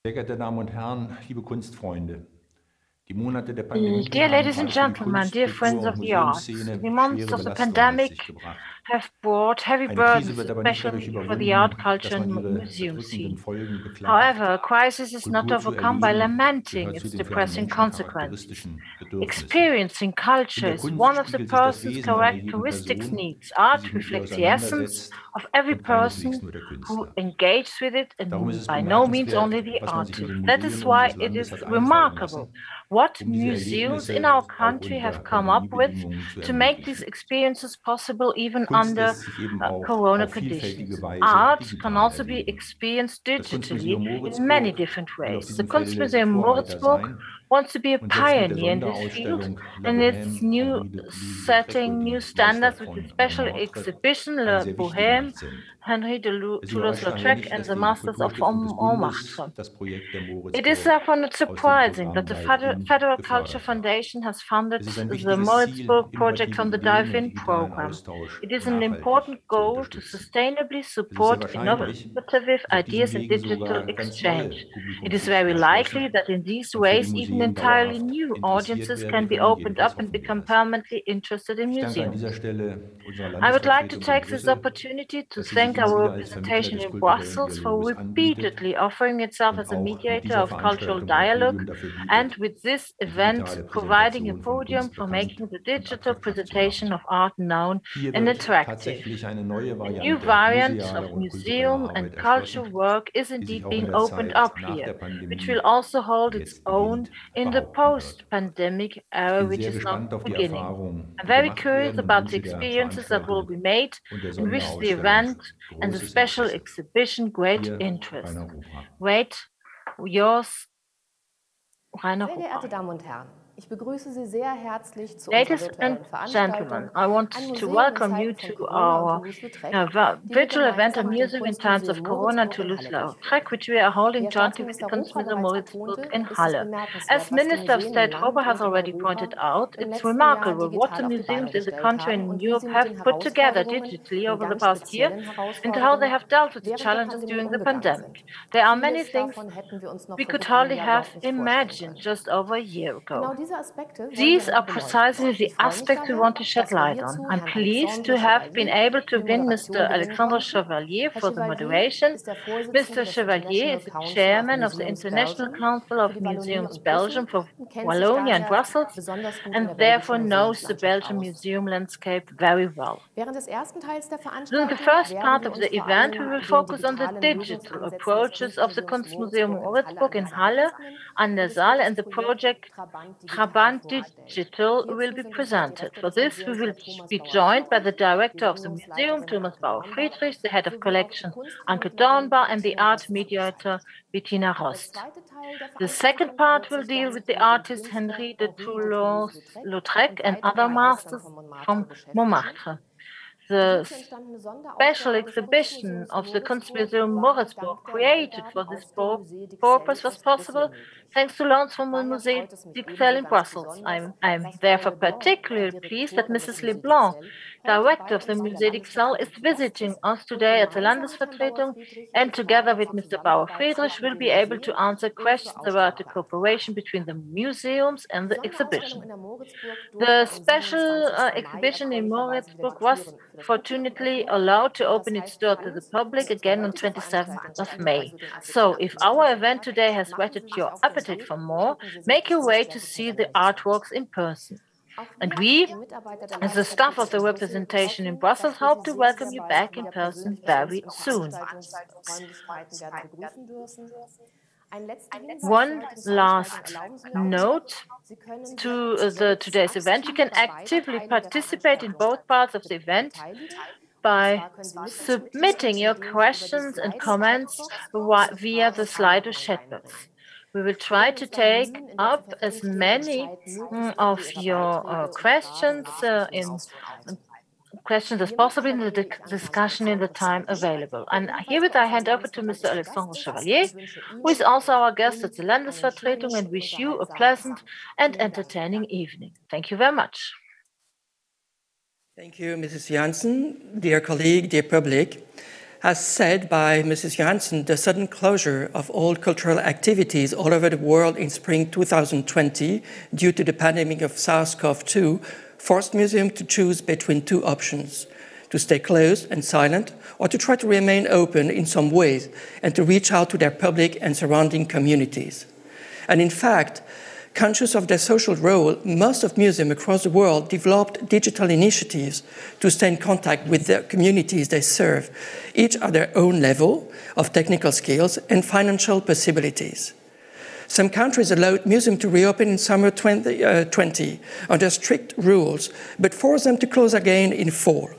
Sehr geehrte Damen und Herren, liebe Kunstfreunde, Dear ladies and gentlemen, dear friends of the arts, the months of the pandemic have brought heavy burdens, especially for the art, culture, and museum scene. However, a crisis is not overcome by lamenting its depressing consequences. Experiencing culture is one of the person's characteristic needs. Art reflects the essence of every person who engages with it, and by no means only the artist. That is why it is remarkable what museums in our country have come up with to make these experiences possible even under corona conditions. Art can also be experienced digitally in many different ways. The Kunstmuseum Moritzburg wants to be a pioneer in this field, and its new setting new standards with a special exhibition, Le Bohème, Henri de Toulouse-Lautrec, and the Masters of Montmartre. It is therefore not surprising that the Federal Culture Foundation has funded the Moritzburg project from the Dive-In program. It is an important goal to sustainably support innovative ideas and digital exchange. It is very likely that in these ways, even entirely new audiences can be opened up and become permanently interested in museums. I would like to take this opportunity to thank our representation in Brussels for repeatedly offering itself as a mediator of cultural dialogue, and with this event providing a podium for making the digital presentation of art known and attractive. A new variant of museum and culture work is indeed being opened up here, which will also hold its own in the post-pandemic era, which is now beginning. I'm very curious about the experiences that will be made and wish the event and the special exhibition great interest. Wait, yours, Rainer Hofer. Ladies and gentlemen, I want to welcome you to our virtual event on Museum in Times of Corona Toulouse-Lautrec, which we are holding jointly with the Kunstmuseum Moritzburg in Halle. As Minister of State Hober has already pointed out, it's remarkable what the museums in the country and in Europe have put together digitally over the past year and how they have dealt with the challenges during the pandemic. There are many things we could hardly have imagined just over a year ago. These are precisely the aspects we want to shed light on. I'm pleased to have been able to win Mr. Alexandre Chevalier for the moderation. Mr. Chevalier is the chairman of the International Council of Museums Belgium for Wallonia and Brussels, and therefore knows the Belgian museum landscape very well. During the first part of the event, we will focus on the digital approaches of the Kunstmuseum Moritzburg in Halle, an der Saale, and the project Trabant Digital will be presented. For this, we will be joined by the director of the museum, Thomas Bauer-Friedrich, the head of collection, Anke Dornbach, and the art mediator, Bettina Rost. The second part will deal with the artist Henri de Toulouse-Lautrec and other masters from Montmartre. The special exhibition of the Kunstmuseum Moritzburg created for this purpose was possible thanks to loans from the Musée in Brussels. I'm therefore particularly pleased that Mrs. Leblanc, director of the Musée is visiting us today at the Landesvertretung, and together with Mr. Bauer-Friedrich will be able to answer questions about the cooperation between the museums and the exhibition. The special exhibition in Moritzburg was fortunately allowed to open its door to the public again on 27th of May. So if our event today has whetted your appetite for more, make your way to see the artworks in person. And we, as the staff of the representation in Brussels, hope to welcome you back in person very soon. One last note to today's event. You can actively participate in both parts of the event by submitting your questions and comments via the Slido chat box. We will try to take up as many of your questions as possible in the discussion in the time available. And herewith I hand over to Mr. Alexandre Chevalier, who is also our guest at the Landesvertretung, and wish you a pleasant and entertaining evening. Thank you very much. Thank you, Mrs. Janssen, dear colleague, dear public. As said by Mrs. Johansen, the sudden closure of all cultural activities all over the world in spring 2020 due to the pandemic of SARS-CoV-2 forced museums to choose between two options: to stay closed and silent, or to try to remain open in some ways and to reach out to their public and surrounding communities. And in fact, conscious of their social role, most of museums across the world developed digital initiatives to stay in contact with the communities they serve, each at their own level of technical skills and financial possibilities. Some countries allowed museums to reopen in summer 2020 under strict rules, but forced them to close again in fall.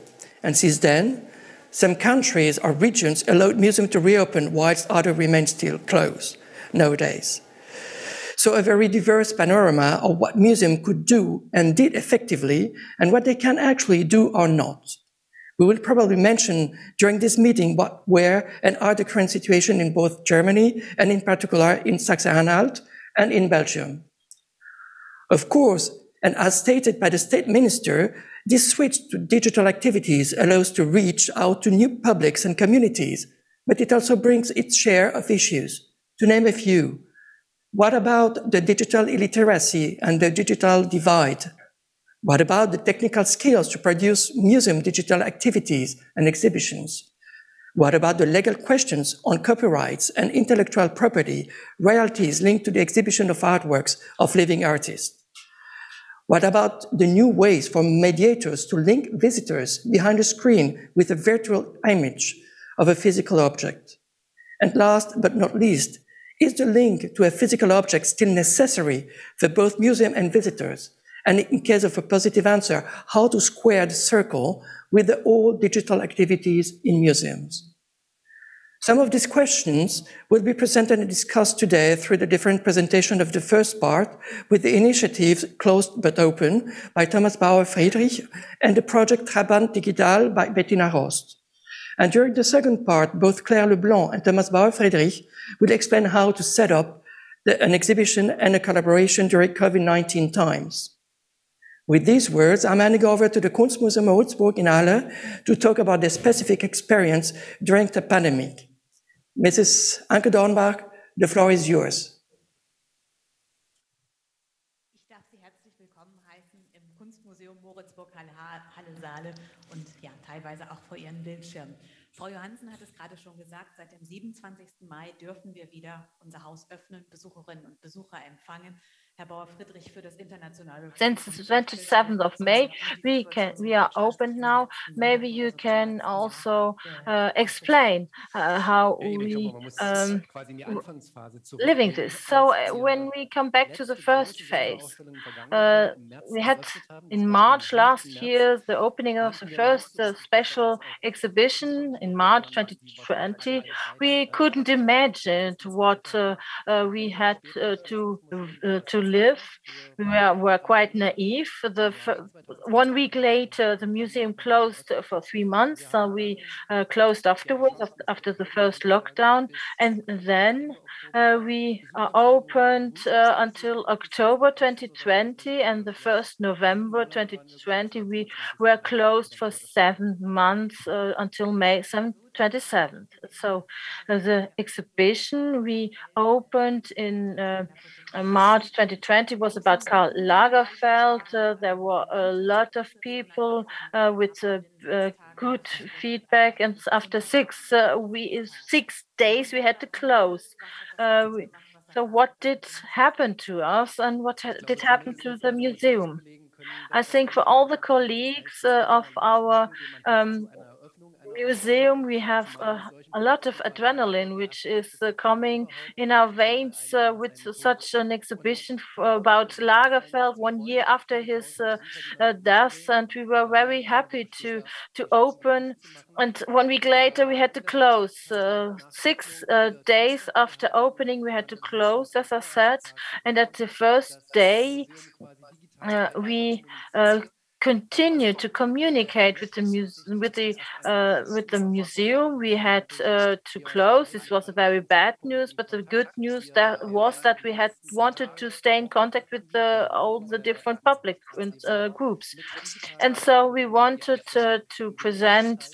And since then, some countries or regions allowed museums to reopen whilst others remain still closed nowadays. So a very diverse panorama of what museums could do and did effectively and what they can actually do or not. We will probably mention during this meeting what were and are the current situation in both Germany and in particular in Saxe-Anhalt and in Belgium. Of course, and as stated by the state minister, this switch to digital activities allows to reach out to new publics and communities, but it also brings its share of issues. To name a few, what about the digital illiteracy and the digital divide? What about the technical skills to produce museum digital activities and exhibitions? What about the legal questions on copyrights and intellectual property, royalties linked to the exhibition of artworks of living artists? What about the new ways for mediators to link visitors behind a screen with a virtual image of a physical object? And last but not least, is the link to a physical object still necessary for both museum and visitors? And in case of a positive answer, how to square the circle with the all digital activities in museums? Some of these questions will be presented and discussed today through the different presentation of the first part with the initiatives Closed but Open by Thomas Bauer-Friedrich and the project Trabant Digital by Bettina Rost. And during the second part, both Claire Leblanc and Thomas Bauer-Friedrich will explain how to set up an exhibition and a collaboration during COVID-19 times. With these words, I'm handing over to the Kunstmuseum Moritzburg Halle to talk about their specific experience during the pandemic. Mrs. Anke Dornbach, the floor is yours. Ich darf Sie herzlich willkommen heißen im Kunstmuseum Moritzburg Halle, Saale und ja, teilweise auch vor Ihren Bildschirmen. Frau Johansen hat es gerade schon gesagt, seit dem 27. Mai dürfen wir wieder unser Haus öffnen, Besucherinnen und Besucher empfangen. Herr Bauer-Friedrich für das internationale. Since the 27th of May, we are open now. Maybe you can also explain how we living this. So when we come back to the first phase, we had in March last year the opening of the first special exhibition in March 2020. We couldn't imagine what we had to live. We were quite naive. 1 week later, the museum closed for 3 months. So we closed afterwards, after the first lockdown. And then we opened until October 2020. And the 1st November 2020, we were closed for 7 months until May 27th. So the exhibition we opened in March 2020 was about Karl Lagerfeld. There were a lot of people with good feedback, and after 6 days we had to close. So what did happen to us, and what did happen to the museum? I think for all the colleagues of our museum, we have a lot of adrenaline, which is coming in our veins with such an exhibition about Lagerfeld 1 year after his death, and we were very happy to open. And 1 week later, we had to close. 6 days after opening, we had to close, as I said. And at the first day, we continue to communicate with the museum. We had to close. This was a very bad news, but the good news was that we had wanted to stay in contact with all the different public groups, and so we wanted to present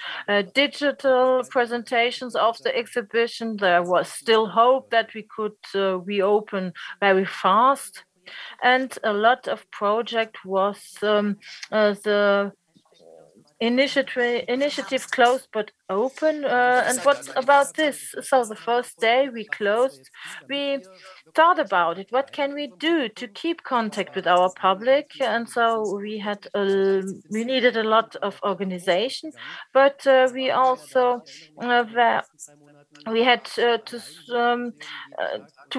digital presentations of the exhibition. There was still hope that we could reopen very fast. And a lot of project was the initiative closed but open. And what about this? So the first day we closed, we thought about it. What can we do to keep contact with our public? And so we needed a lot of organization, but we also we had to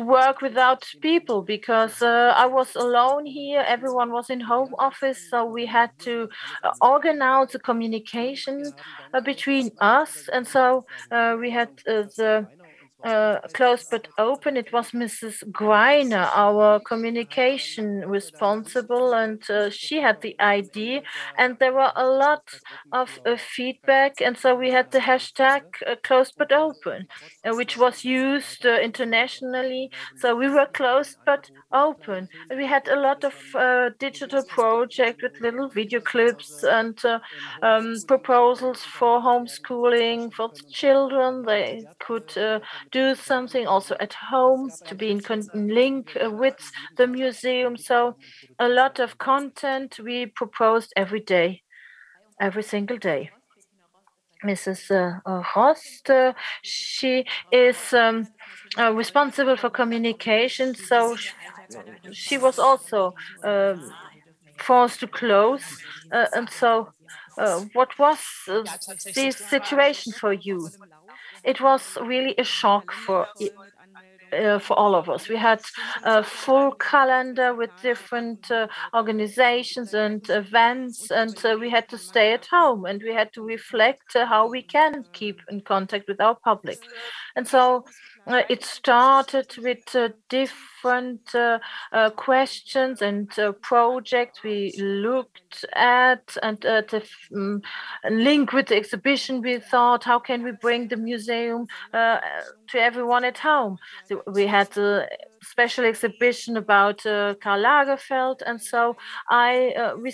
work without people, because I was alone here. Everyone was in home office, so we had to organize the communication between us. And so we had the closed but open. It was Mrs. Greiner, our communication responsible, and she had the idea. And there were a lot of feedback, and so we had the hashtag closed but open, which was used internationally. So we were closed but open. We had a lot of digital projects with little video clips and proposals for homeschooling for children. They could do something also at home to be in link with the museum. So a lot of content we proposed every day, every single day. Mrs. Rost, she is responsible for communication, so she was also forced to close. And so what was this situation for you? It was really a shock for all of us. We had a full calendar with different organizations and events, and we had to stay at home, and we had to reflect how we can keep in contact with our public. And so it started with different questions and projects we looked at, and the link with the exhibition. We thought, how can we bring the museum to everyone at home? We had a special exhibition about Karl Lagerfeld, and so we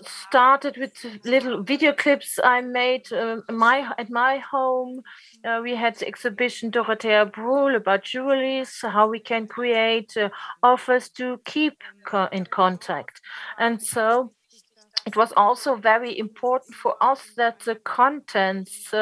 started with little video clips I made at my home. We had the exhibition Dorothea Brühl about jewelries, how we can create offers to keep in contact. And so it was also very important for us that the contents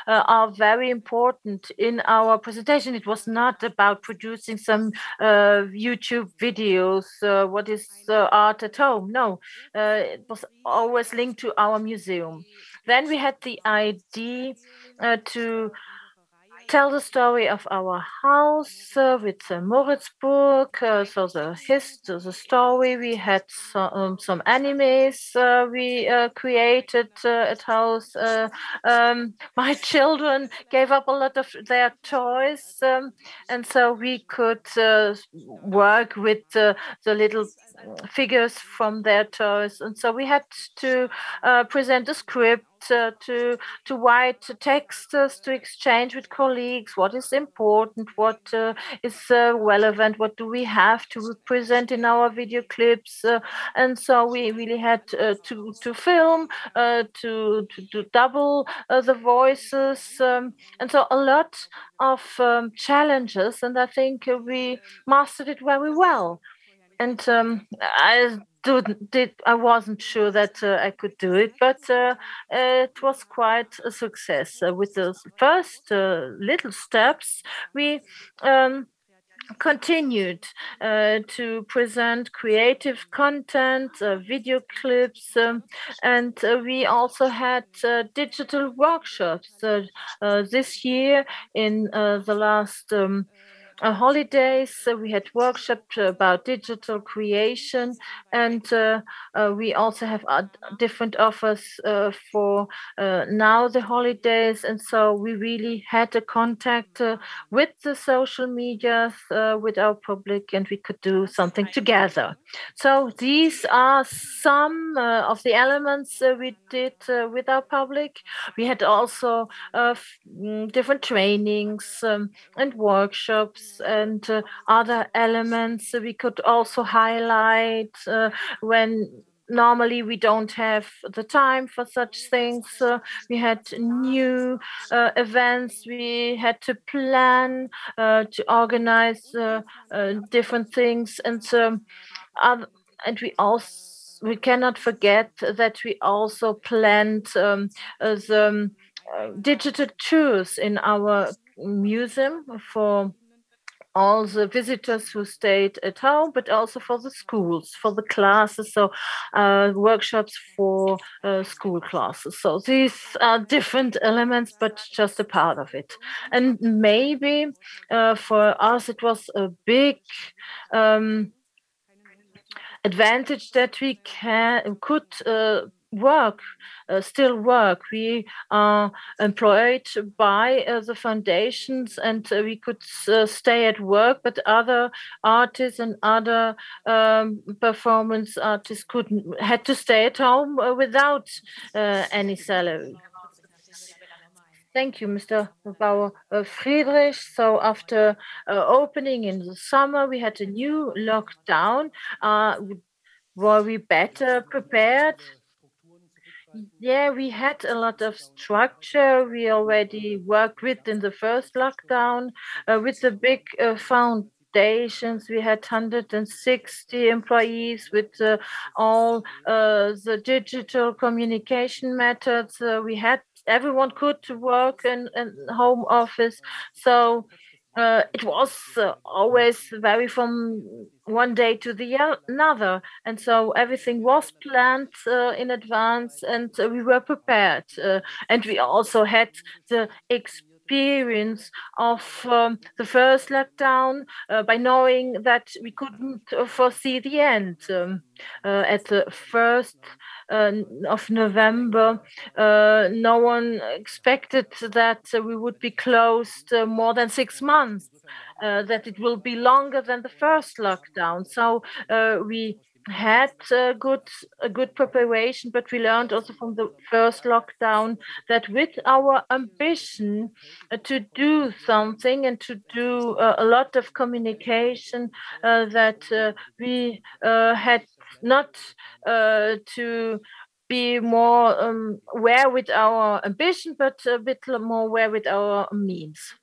are very important in our presentation. It was not about producing some YouTube videos, what is art at home. No, it was always linked to our museum. Then we had the idea to tell the story of our house with Moritzburg. So the story. We had some animes we created at house. My children gave up a lot of their toys, and so we could work with the little figures from their toys. And so we had to present a script, to write texts, to exchange with colleagues what is important, what is relevant, what do we have to present in our video clips. And so we really had to film, to double the voices. And so a lot of challenges, and I think we mastered it very well. And I wasn't sure that I could do it, but it was quite a success. With the first little steps, we continued to present creative content, video clips, and we also had digital workshops this year in the last holidays, we had workshops about digital creation, and we also have different offers for now the holidays. And so we really had a contact with the social medias, with our public, and we could do something together. So these are some of the elements we did with our public. We had also different trainings and workshops and other elements we could also highlight when normally we don't have the time for such things. We had new events we had to plan to organize different things, and we cannot forget that we also planned the digital tours in our museum for all the visitors who stayed at home, but also for the schools, for the classes, so workshops for school classes. So these are different elements, but just a part of it. And maybe for us, it was a big advantage that we could still work. We are employed by the foundations, and we could stay at work, but other artists and other performance artists had to stay at home without any salary. Thank you, Mr. Bauer Friedrich. So after opening in the summer, we had a new lockdown. Were we better prepared? Yeah, we had a lot of structure. We already worked with in the first lockdown with the big foundations. We had 160 employees with all the digital communication methods. Everyone could work in home office. So it was always vary from one day to the another, and so everything was planned in advance, and we were prepared. And we also had the experience of the first lockdown by knowing that we couldn't foresee the end. At the 1st of November, no one expected that we would be closed more than 6 months, that it will be longer than the first lockdown. So we had a good preparation, but we learned also from the first lockdown that with our ambition to do something and to do a lot of communication, that we had not to be more aware with our ambition, but a bit more aware with our means.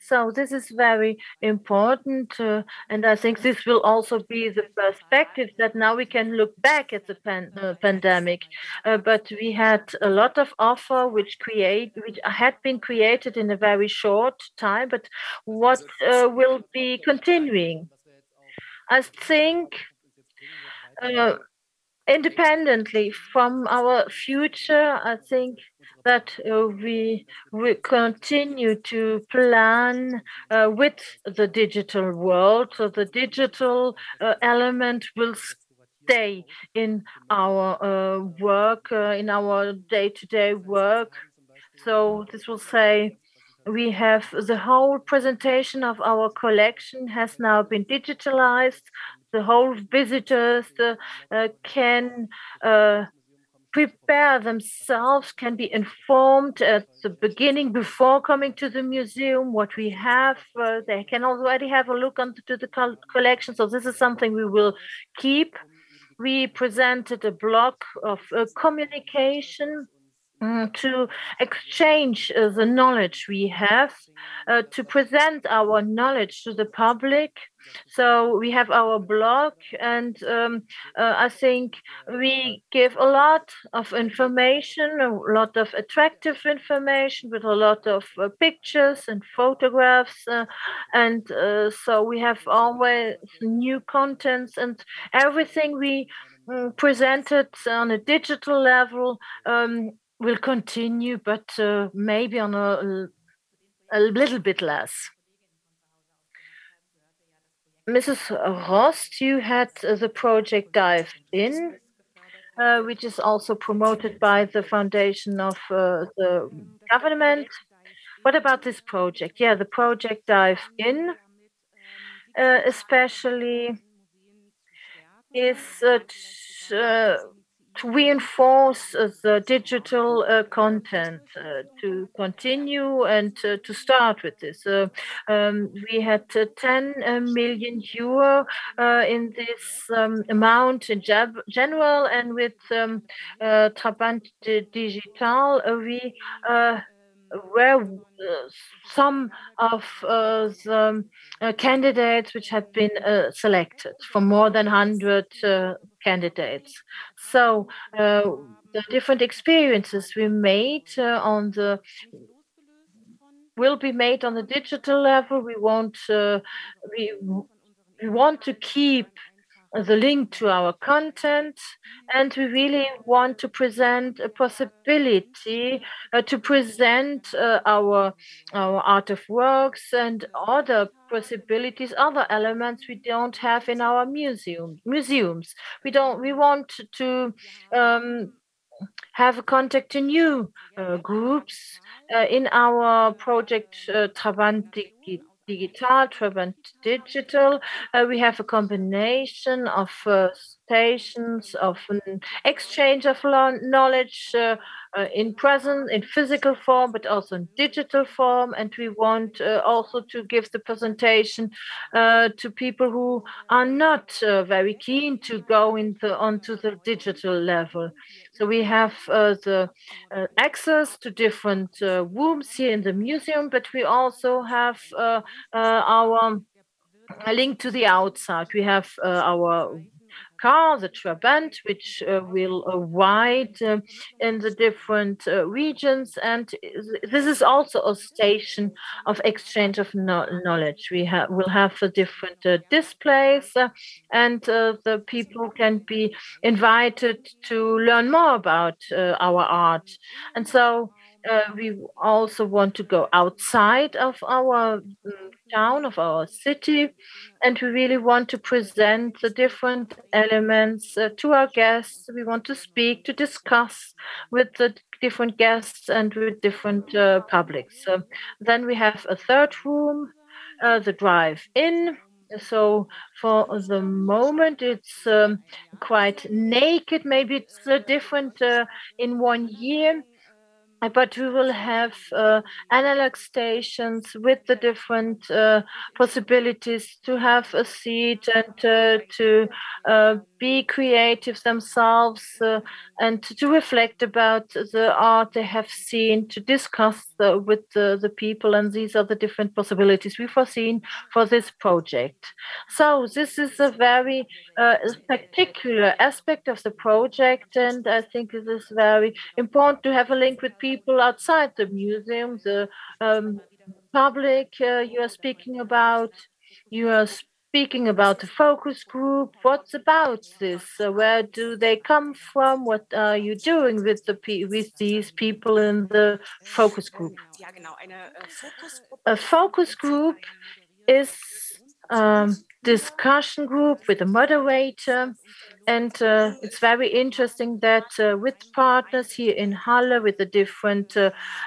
So this is very important, and I think this will also be the perspective that now we can look back at the pandemic. But we had a lot of offer which had been created in a very short time, but what will be continuing. I think independently from our future, I think that we will continue to plan with the digital world. So the digital element will stay in our work, in our day-to-day work. So this will say we have the whole presentation of our collection has now been digitalized. The whole visitors can prepare themselves, can be informed at the beginning before coming to the museum what we have. They can already have a look into the collection. So this is something we will keep. We presented a block of communication to exchange the knowledge we have, to present our knowledge to the public. So we have our blog, and I think we give a lot of information, a lot of attractive information with a lot of pictures and photographs. And so we have always new contents, and everything we presented on a digital level will continue, but maybe on a little bit less. Mrs. Rost, you had the project Dive In, which is also promoted by the foundation of the government. What about this project? Yeah, the project Dive In, especially is to reinforce the digital content, to continue and to start with this. We had 10 million euro in this amount in general, and with Trabant Digital, we were some of the candidates which had been selected from more than 100 candidates. So the different experiences we made will be made on the digital level. We want to keep the link to our content, and we really want to present a possibility to present our art of works and other possibilities, other elements we don't have in our museums. We want to have a contact to new groups in our project Trabant Digital, Trabant Digital. We have a combination of stations of an exchange of knowledge in physical form, but also in digital form. And we want also to give the presentation to people who are not very keen to go onto the digital level. So we have the access to different rooms here in the museum, but we also have our link to the outside. We have our car, the Trabant, which will ride in the different regions. And this is also a station of exchange of knowledge. We'll have the different displays, and the people can be invited to learn more about our art. And so we also want to go outside of our town, of our city, and we really want to present the different elements to our guests. We want to speak, to discuss with the different guests and with different publics. Then we have a third room, the drive-in. So for the moment, it's quite naked. Maybe it's different in 1 year. But we will have analog stations with the different possibilities to have a seat and to be creative themselves and to reflect about the art they have seen, to discuss with the people. And these are the different possibilities we've foreseen for this project. So this is a very particular aspect of the project, and I think it is very important to have a link with people outside the museum, the public you are speaking about. You are speaking about the focus group. What's about this? Where do they come from? What are you doing with these people in the focus group? A focus group is discussion group with a moderator, and it's very interesting that with partners here in Halle, with the different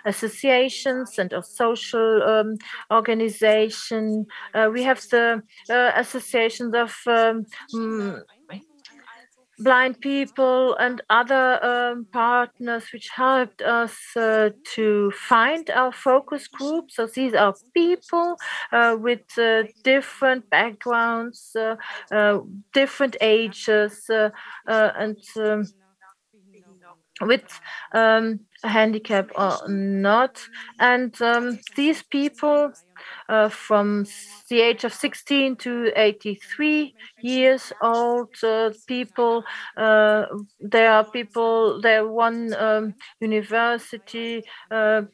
associations and of social organization, we have the associations of blind people and other partners which helped us to find our focus group. So these are people with different backgrounds, different ages, and with a handicap or not. And these people from the age of 16 to 83 years old, people, there are one university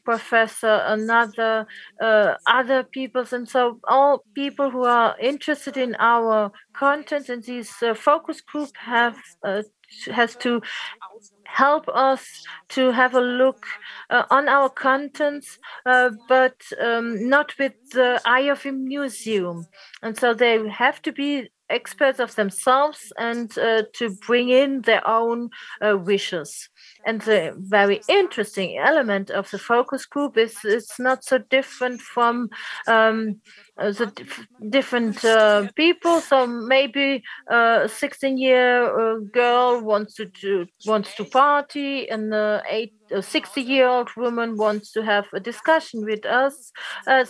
professor, another, other peoples, and so all people who are interested in our content, and these focus group has to help us to have a look on our contents, but not with the eye of a museum. And so they have to be experts of themselves and to bring in their own wishes. And the very interesting element of the focus group is it's not so different from the different people. So maybe a 16-year girl wants to party, and a 60-year-old woman wants to have a discussion with us.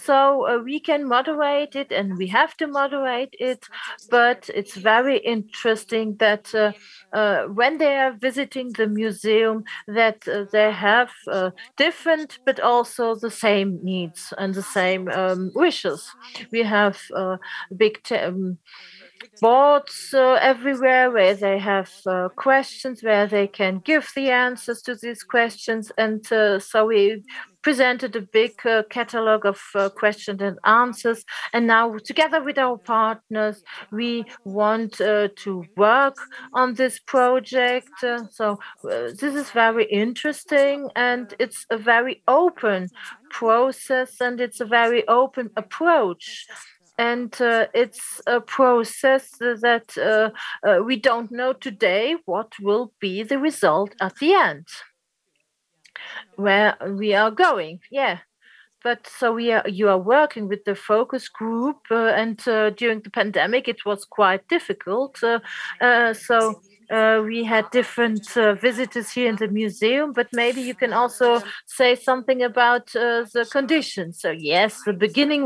So we can moderate it, and we have to moderate it. But it's very interesting that when they are visiting the museum, that they have different but also the same needs and the same wishes. We have big boards everywhere where they have questions, where they can give the answers to these questions. And so we presented a big catalog of questions and answers. And now, together with our partners, we want to work on this project. So this is very interesting, and it's a very open process, and it's a very open approach. And it's a process that we don't know today what will be the result at the end, where we are going. Yeah. But so you are working with the focus group, and during the pandemic, it was quite difficult. So we had different visitors here in the museum, but maybe you can also say something about the conditions. So yes, the beginning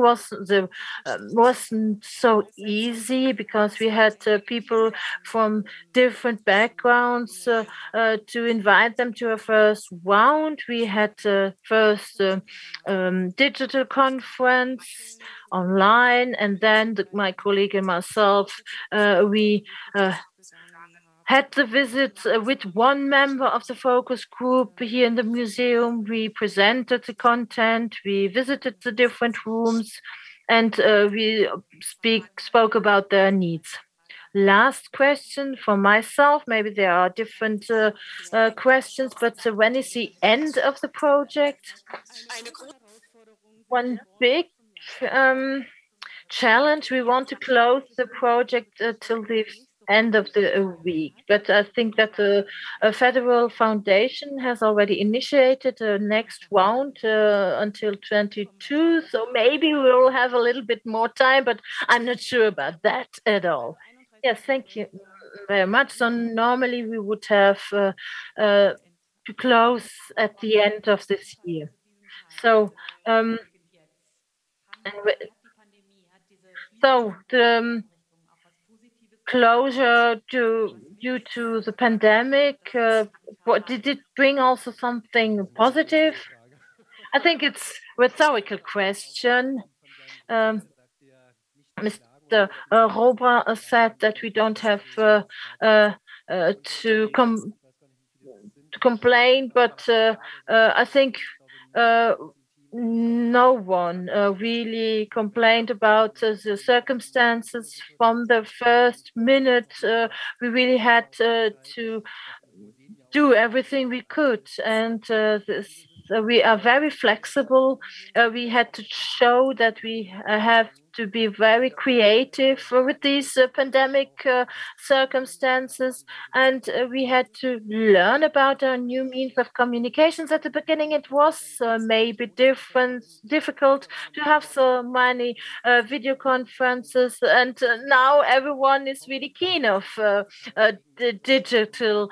wasn't so easy because we had people from different backgrounds to invite them to a first round. We had first digital conference online, and then my colleague and myself, we had the visit with one member of the focus group here in the museum. We presented the content, we visited the different rooms, and we spoke about their needs. Last question for myself. Maybe there are different questions, but when is the end of the project? One big challenge. We want to close the project till the end of the week, but I think that the federal foundation has already initiated a next round until 22. So maybe we'll have a little bit more time, but I'm not sure about that at all. Yes, thank you very much. So normally we would have to close at the end of this year. So the closure due to the pandemic, what did it bring also something positive? I think it's a rhetorical question. Mr. Robra said that we don't have to complain, but I think no one really complained about the circumstances from the first minute. We really had to do everything we could, and we are very flexible. We had to show that we have to be very creative with these pandemic circumstances, and we had to learn about our new means of communications. At the beginning, it was maybe difficult to have so many video conferences, and now everyone is really keen of the digital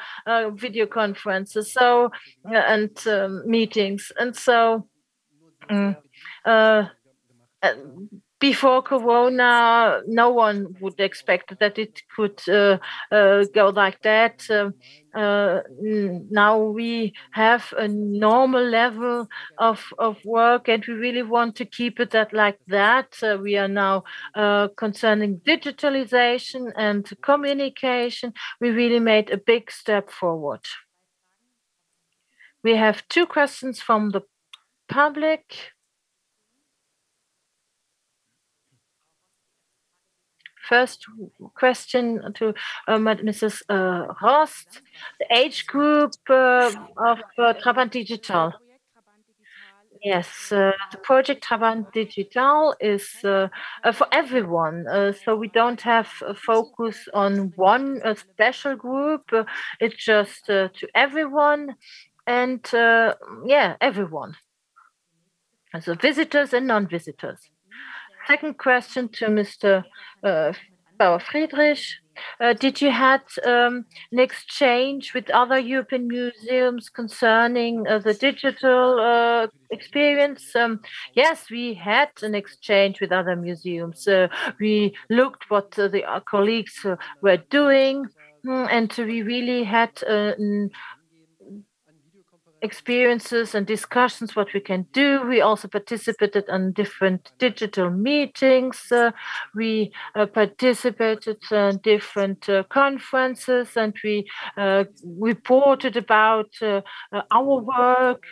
video conferences, so and meetings, and so. Before Corona, no one would expect that it could go like that. Now we have a normal level of work, and we really want to keep it like that. We are now concerning digitalization and communication. We really made a big step forward. We have 2 questions from the public. first question to Mrs. Rost, the age group of Trabant Digital. Yes, the project Trabant Digital is for everyone. So we don't have a focus on one special group. It's just to everyone. And yeah, everyone. So visitors and non-visitors. Second question to Mr. Bauer-Friedrich. Did you had an exchange with other European museums concerning the digital experience? Yes, we had an exchange with other museums. We looked what the colleagues were doing, and we really had experiences and discussions what we can do. We also participated in different digital meetings. We participated in different conferences, and we reported about our work,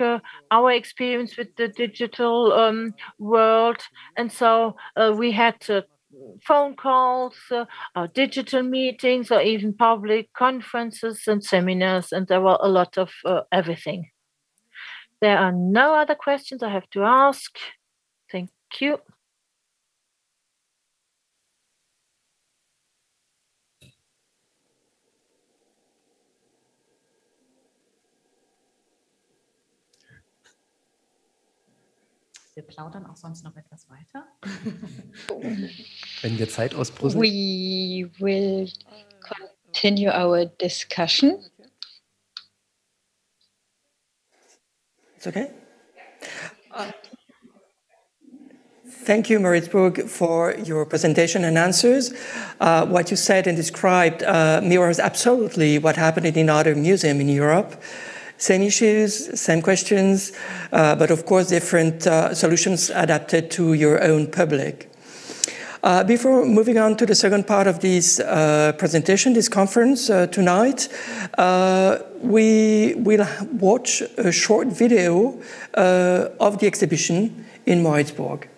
our experience with the digital world. And so we had phone calls, digital meetings, or even public conferences and seminars, and there were a lot of everything. There are no other questions I have to ask. Thank you. Wir plaudern auch sonst noch etwas weiter. Wenn wir Zeit ausbrüsten. We will continue our discussion. It's okay. Thank you, Moritzburg, for your presentation and answers. What you said and described mirrors absolutely what happened in other museums in Europe. Same issues, same questions, but of course different solutions adapted to your own public. Before moving on to the second part of this presentation, this conference tonight, we will watch a short video of the exhibition in Moritzburg.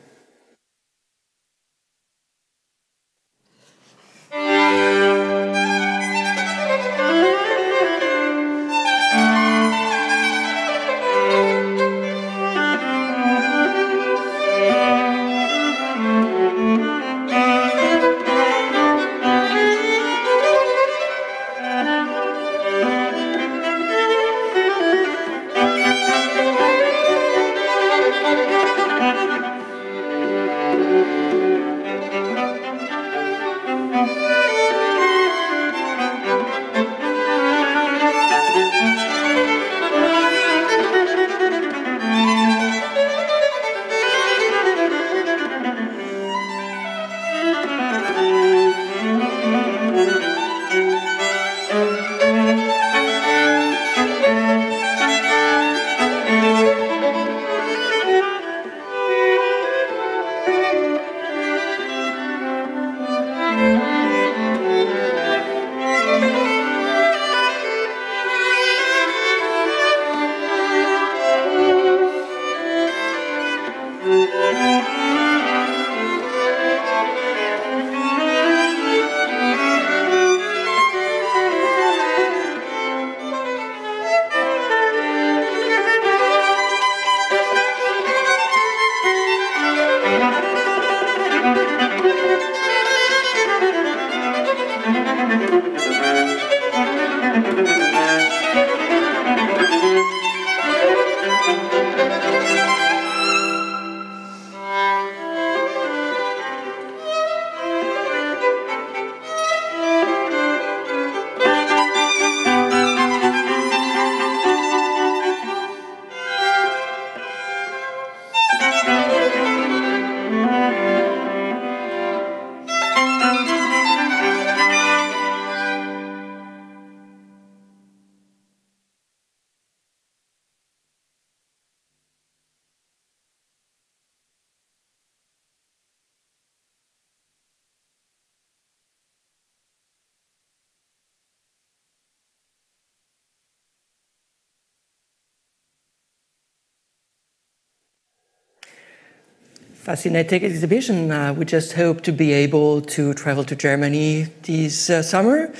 fascinating exhibition. We just hope to be able to travel to Germany this summer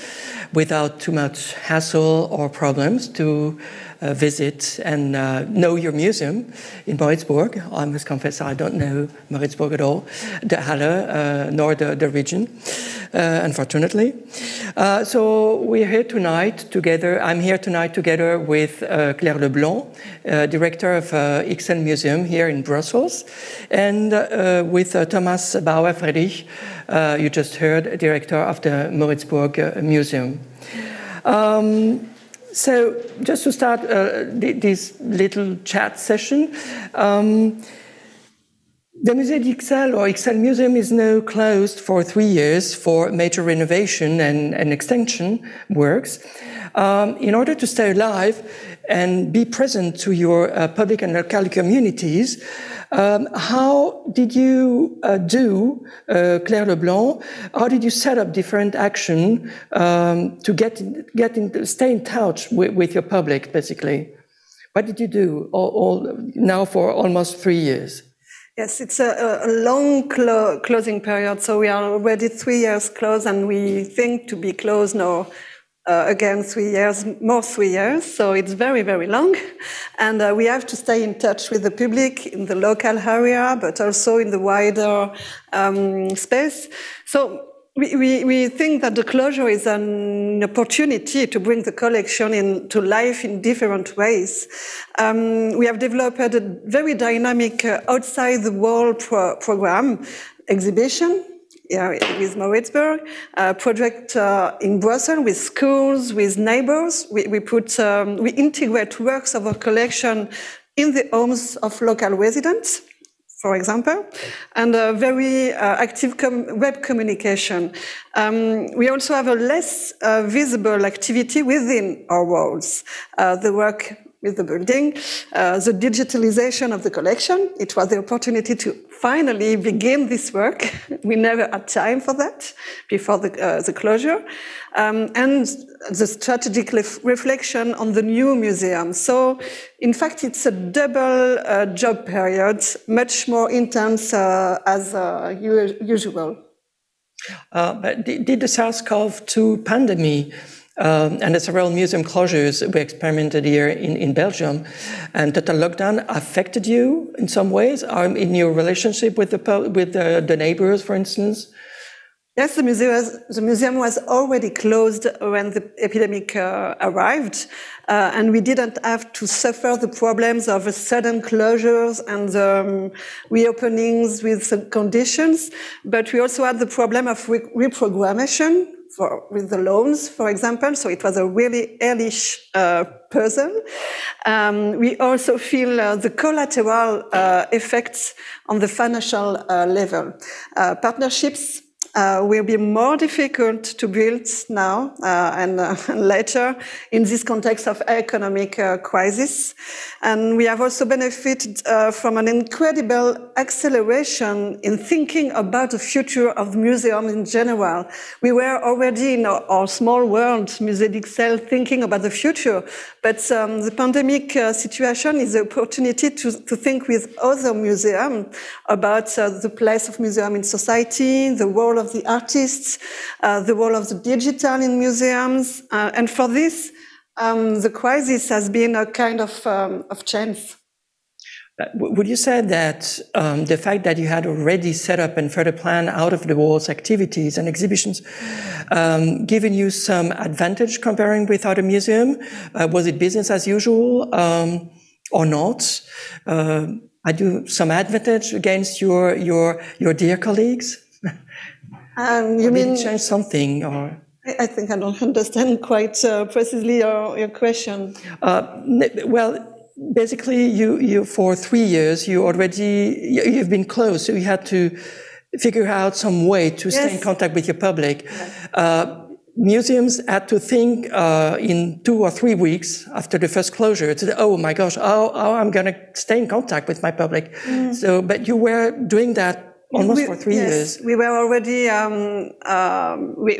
without too much hassle or problems to visit and know your museum in Moritzburg. I must confess I don't know Moritzburg at all, the Halle, nor the region, unfortunately. So we're here tonight together. I'm here tonight together with Claire Leblanc, director of Kunstmuseum here in Brussels, and with Thomas Bauer-Friedrich, you just heard, director of the Moritzburg Museum. So just to start this little chat session, the Musée d'Ixelles or Ixelles Museum is now closed for 3 years for major renovation and extension works. In order to stay alive and be present to your public and local communities, how did you do, Claire Leblanc? How did you set up different action to stay in touch with your public, basically? What did you do all now for almost 3 years? Yes, it's a long closing period. So we are already 3 years closed, and we think to be closed now again 3 years, more 3 years. So it's very, very long. And we have to stay in touch with the public in the local area, but also in the wider space. So we think that the closure is an opportunity to bring the collection into life in different ways. We have developed a very dynamic outside the wall program, exhibition, with Moritzburg, project in Brussels with schools, with neighbors. We integrate works of our collection in the homes of local residents, for example, and a very active web communication. We also have a less visible activity within our walls. The work with the building, the digitalization of the collection. It was the opportunity to finally begin this work. We never had time for that before the closure. And the strategic reflection on the new museum. So, in fact, it's a double job period, much more intense as usual. But did the SARS-CoV-2 pandemic and the several museum closures we experimented here in Belgium and total lockdown affected you in some ways, or in your relationship with the neighbors, for instance? Yes, the museum was already closed when the epidemic arrived, and we didn't have to suffer the problems of sudden closures and reopenings with the conditions, but we also had the problem of reprogrammation with the loans, for example. So it was a really hellish puzzle. We also feel the collateral effects on the financial level. Partnerships will be more difficult to build now and later in this context of economic crisis. And we have also benefited from an incredible acceleration in thinking about the future of the museum in general. We were already in our small world, Musée d'Ixelles, thinking about the future, but the pandemic situation is an opportunity to think with other museums about the place of museum in society, the role of the artists, the role of the digital in museums, and for this, the crisis has been a kind of chance. Would you say that the fact that you had already set up and further planned out of the walls activities and exhibitions given you some advantage comparing with other museums? Was it business as usual or not? Had you some advantage against your dear colleagues? You mean change something, or? I think I don't understand quite precisely your question. Well, basically, you for 3 years you've been closed, so you had to figure out some way to stay in contact with your public. Yes. Museums had to think in 2 or 3 weeks after the first closure to say, oh my gosh, how I'm going to stay in contact with my public. So, but you were doing that almost for 3 years. We were already,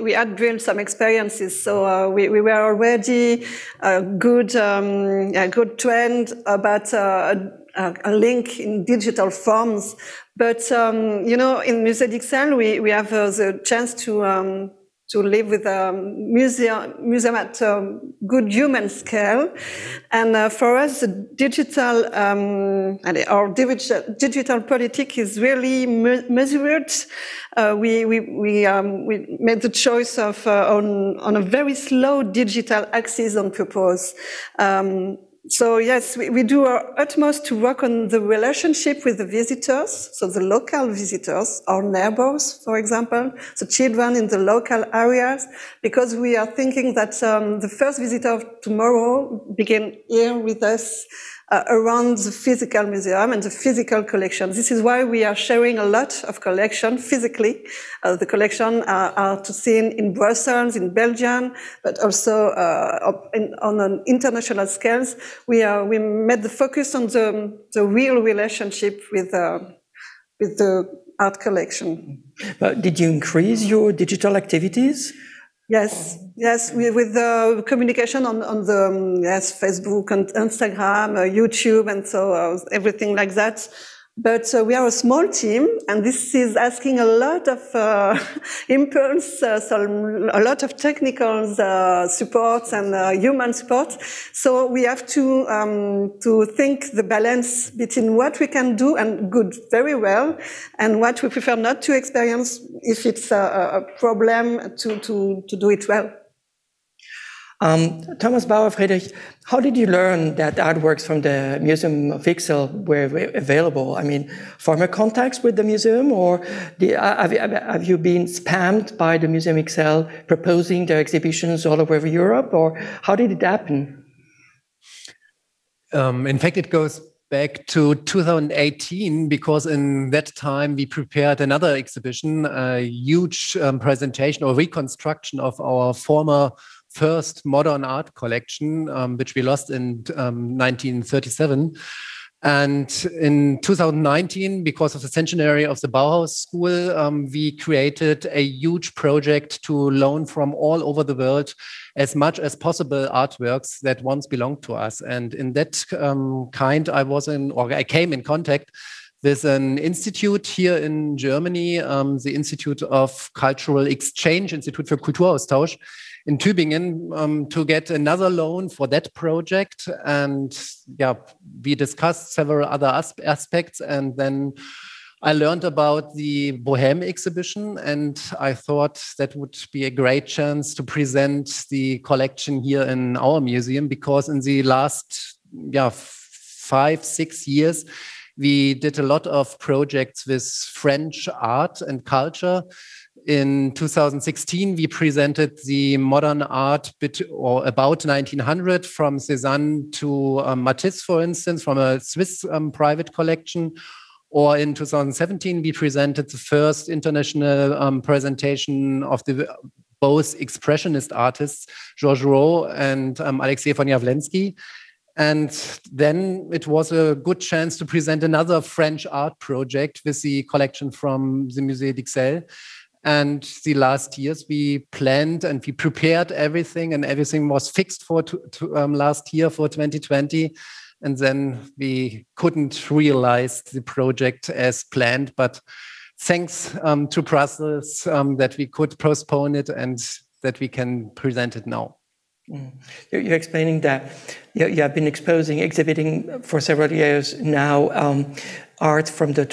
we had built some experiences, so we were already a good trend about a link in digital forms. But, you know, in Musée d'Ixelles, we have the chance to live with a museum at a good human scale. And for us, the digital, our digital politic is really measured. We made the choice of on a very slow digital axis on purpose. So yes, we do our utmost to work on the relationship with the visitors, so the local visitors, our neighbors, for example, the children in the local areas, because we are thinking that the first visitor of tomorrow begin here with us around the physical museum and the physical collection. This is why we are sharing a lot of collection physically. The collection are to see in Brussels, in Belgium, but also on an international scales. We made the focus on the real relationship with the art collection. But did you increase your digital activities? Yes, with the communication on the Facebook and Instagram, YouTube, and so everything like that. But we are a small team, and this is asking a lot of impulse, a lot of technical support and human support. So we have to think the balance between what we can do and good very well, and what we prefer not to experience if it's a problem to do it well. Thomas Bauer-Friedrich, how did you learn that artworks from the Museum of Ixelles were available? I mean, former contacts with the museum, or have you been spammed by the Museum Ixelles proposing their exhibitions all over Europe, or how did it happen? In fact, it goes back to 2018, because in that time we prepared another exhibition, a huge presentation or reconstruction of our former first modern art collection, which we lost in 1937. And in 2019, because of the centenary of the Bauhaus School, we created a huge project to loan from all over the world as much as possible artworks that once belonged to us. And in that I came in contact with an institute here in Germany, the Institute of Cultural Exchange, Institut für Kulturaustausch in Tübingen, to get another loan for that project. And yeah, we discussed several other aspects, and then I learned about the Bohème exhibition, and I thought that would be a great chance to present the collection here in our museum, because in the last 5-6 years, we did a lot of projects with French art and culture. In 2016, we presented the modern art about 1900, from Cézanne to Matisse, for instance, from a Swiss private collection. Or in 2017, we presented the first international presentation of both expressionist artists, Georges Rouault and Alexei von Jawlensky. And then it was a good chance to present another French art project with the collection from the Musée d'Ixelles. And the last years we planned and we prepared everything, and everything was fixed for last year, for 2020. And then we couldn't realize the project as planned, but thanks to Brussels that we could postpone it and that we can present it now. You're explaining that you have been exhibiting for several years now art from the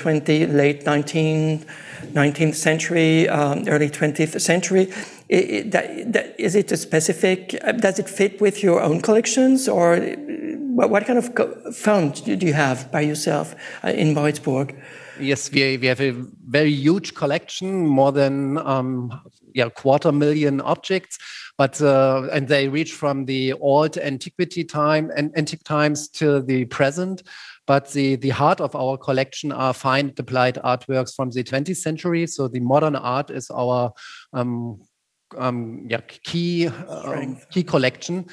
late 19th century, early 20th century. Is it a specific, does it fit with your own collections, or what kind of fund do you have by yourself in Moritzburg? Yes, we have a very huge collection, more than 250,000 objects, but and they reach from the old antiquity time and antique times to the present. But the heart of our collection are fine applied artworks from the 20th century. So the modern art is our key collection.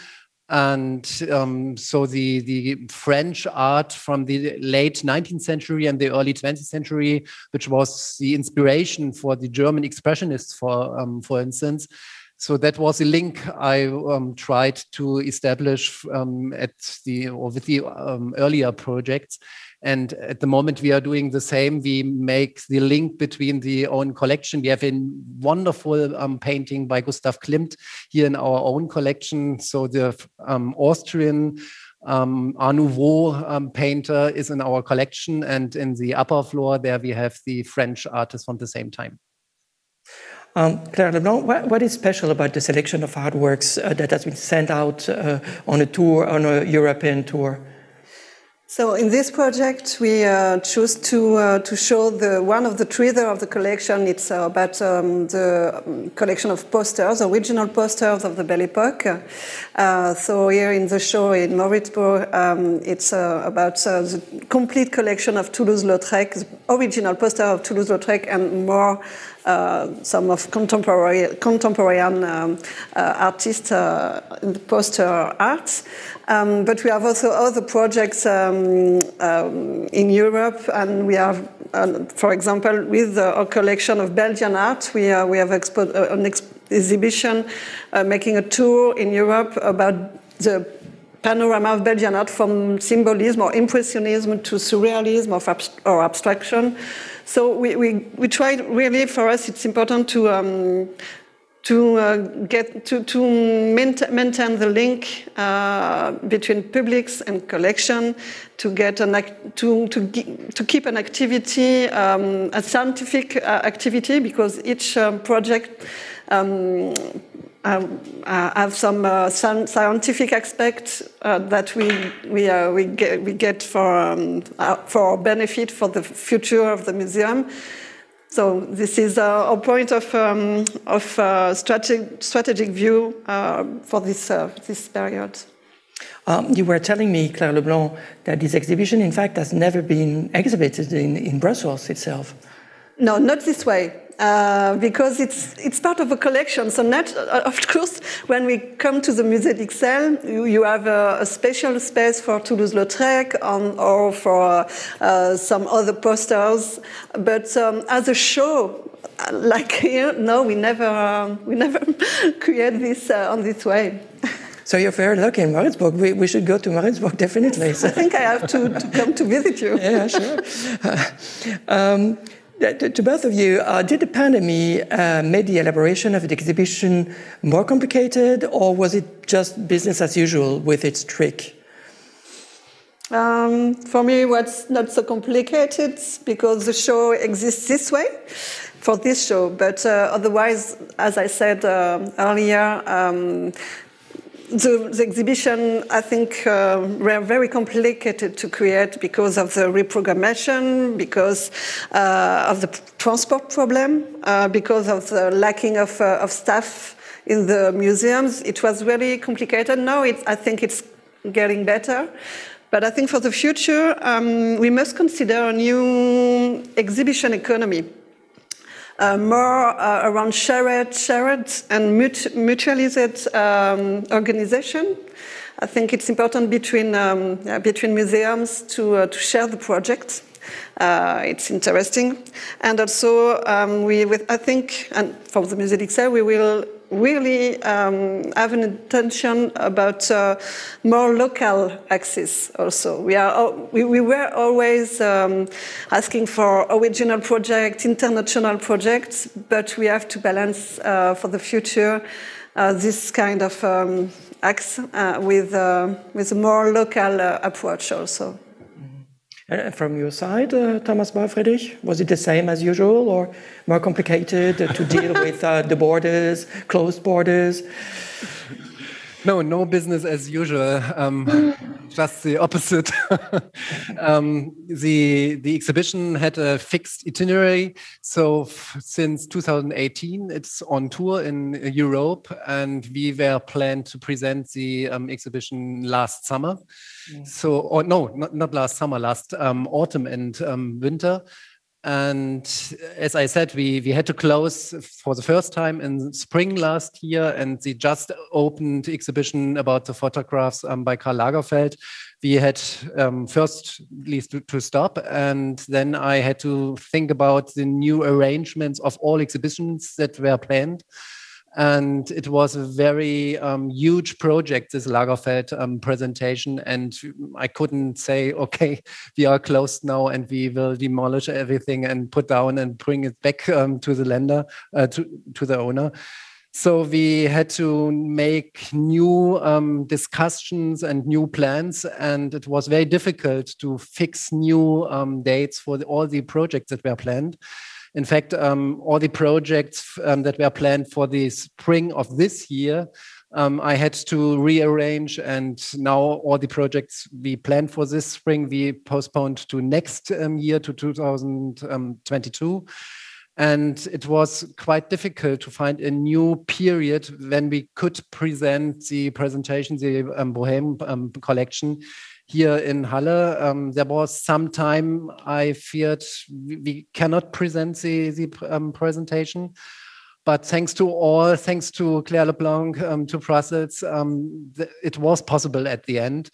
And so the French art from the late 19th century and the early 20th century, which was the inspiration for the German expressionists, for instance. So that was a link I tried to establish with the earlier projects. And at the moment we are doing the same. We make the link between the own collection. We have a wonderful painting by Gustav Klimt here in our own collection. So the Austrian Art Nouveau painter is in our collection. And in the upper floor there we have the French artist from the same time. Claire Leblanc, what is special about the selection of artworks that has been sent out on a tour, on a European tour? So in this project, we choose to show one of the treasures of the collection. It's about the collection of posters, original posters of the Belle Époque. So here in the show in Moritzburg, it's about the complete collection of Toulouse-Lautrec, the original poster of Toulouse-Lautrec, and more some of contemporary artists in the poster art. But we have also other projects in Europe, and we have, for example, with our collection of Belgian art, we have an exhibition making a tour in Europe about the panorama of Belgian art from symbolism or impressionism to surrealism or abstraction. So we try really, for us, it's important to maintain the link between publics and collection, to get to keep an activity, a scientific activity, because each project have some scientific aspects that we get for benefit for the future of the museum. So this is our point of strategic view for this period. You were telling me, Claire Leblanc, that this exhibition, in fact, has never been exhibited in Brussels itself. No, not this way. Because it's part of a collection. So of course, when we come to the Musée d'Ixelles, you have a special space for Toulouse-Lautrec or for some other posters. But as a show, like here, no, we never create this on this way. So you're very lucky in Moritzburg. We should go to Moritzburg, definitely. So. I think I have to come to visit you. Yeah, sure. To both of you, did the pandemic make the elaboration of the exhibition more complicated, or was it just business as usual with its trick? For me, what's not so complicated, because the show exists this way, for this show. But otherwise, as I said earlier, the exhibition, I think, were very complicated to create because of the reprogrammation, because of the transport problem, because of the lacking of staff in the museums. It was really complicated. Now I think it's getting better. But I think for the future, we must consider a new exhibition economy. More around shared and mutualized organization. I think it's important between museums to share the project. It's interesting, and also I think, and for the Musée d'Ixelles, we will really have an intention about more local access also. We were always asking for original projects, international projects, but we have to balance for the future this kind of acts with a more local approach also. From your side, Thomas Bauer-Friedrich, was it the same as usual or more complicated to deal with the borders, closed borders? No business as usual, just the opposite. The exhibition had a fixed itinerary, so since 2018 it's on tour in Europe, and we were planned to present the exhibition last summer. So, or no, not last summer, last autumn and winter. And as I said, we had to close for the first time in spring last year, and the just opened exhibition about the photographs by Karl Lagerfeld. We had firstly to stop, and then I had to think about the new arrangements of all exhibitions that were planned. And it was a very huge project, this Lagerfeld presentation. And I couldn't say, okay, we are closed now and we will demolish everything and put down and bring it back to the lender, to the owner. So we had to make new discussions and new plans. And it was very difficult to fix new dates for all the projects that were planned. In fact, all the projects that were planned for the spring of this year, I had to rearrange, and now all the projects we planned for this spring, we postponed to next year, to 2022. And it was quite difficult to find a new period when we could present the presentation, the Bohème collection, here in Halle. There was some time I feared we cannot present the presentation, but thanks to Claire Leblanc, to Brussels, it was possible at the end.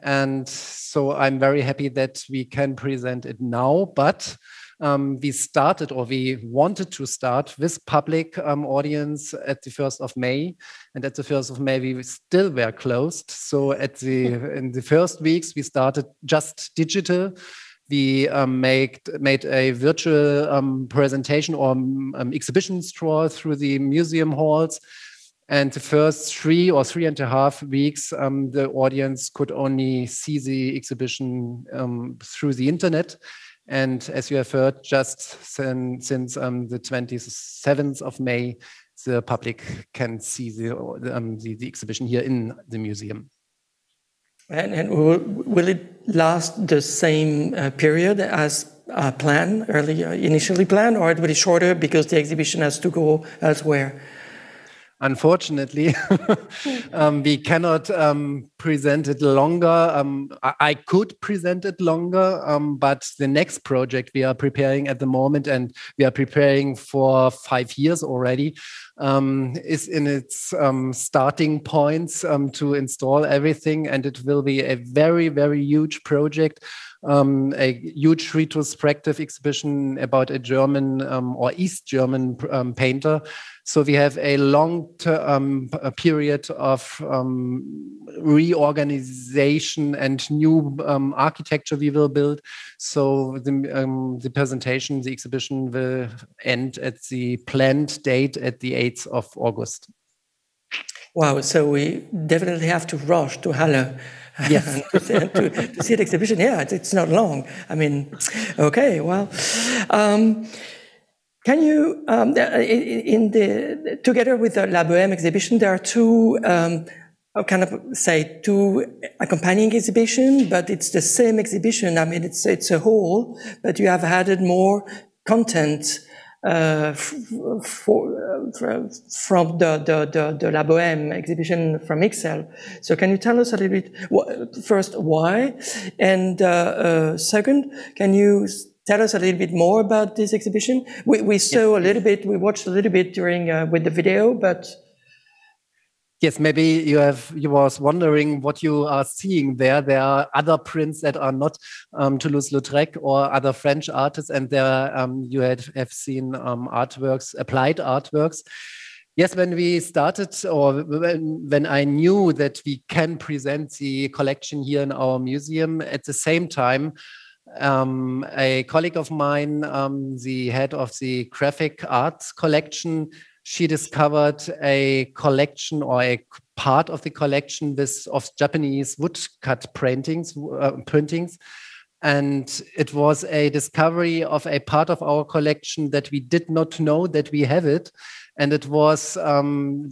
And so I'm very happy that we can present it now, but we started, or we wanted to start, with public audience at the 1st of May. And at the 1st of May, we still were closed. So in the first weeks, we started just digital. We made a virtual presentation or exhibition tour through the museum halls. And the first 3 or 3.5 weeks, the audience could only see the exhibition through the internet. And as you have heard, just since the 27th of May, the public can see the exhibition here in the museum. And will it last the same period as initially planned, or it will be shorter because the exhibition has to go elsewhere? Unfortunately, we cannot present it longer. I could present it longer, but the next project we are preparing at the moment, and we are preparing for 5 years already, is in its starting points to install everything. And it will be a very, very huge project. A huge retrospective exhibition about a German or East German painter. So we have a long period of reorganization and new architecture we will build. So the presentation, the exhibition will end at the planned date at the 8th of August. Wow, so we definitely have to rush to Halle. Yes. to see the exhibition. Yeah, it's not long. I mean, okay, well. Can you, together with the La Bohème exhibition, there are two accompanying exhibitions, but it's the same exhibition. I mean, it's a whole, but you have added more content from the La Bohème exhibition from Ixelles. So can you tell us a little bit, first, why? And second, can you tell us a little bit more about this exhibition? We saw a little bit, we watched a little bit during with the video, but... Yes, maybe you was wondering what you are seeing there. There are other prints that are not Toulouse-Lautrec or other French artists, and there you have seen artworks, applied artworks. Yes, when we started, or when I knew that we can present the collection here in our museum, at the same time, a colleague of mine, the head of the graphic arts collection, she discovered a collection, or a part of the collection of Japanese woodcut printings. And it was a discovery of a part of our collection that we did not know that we have it. And it was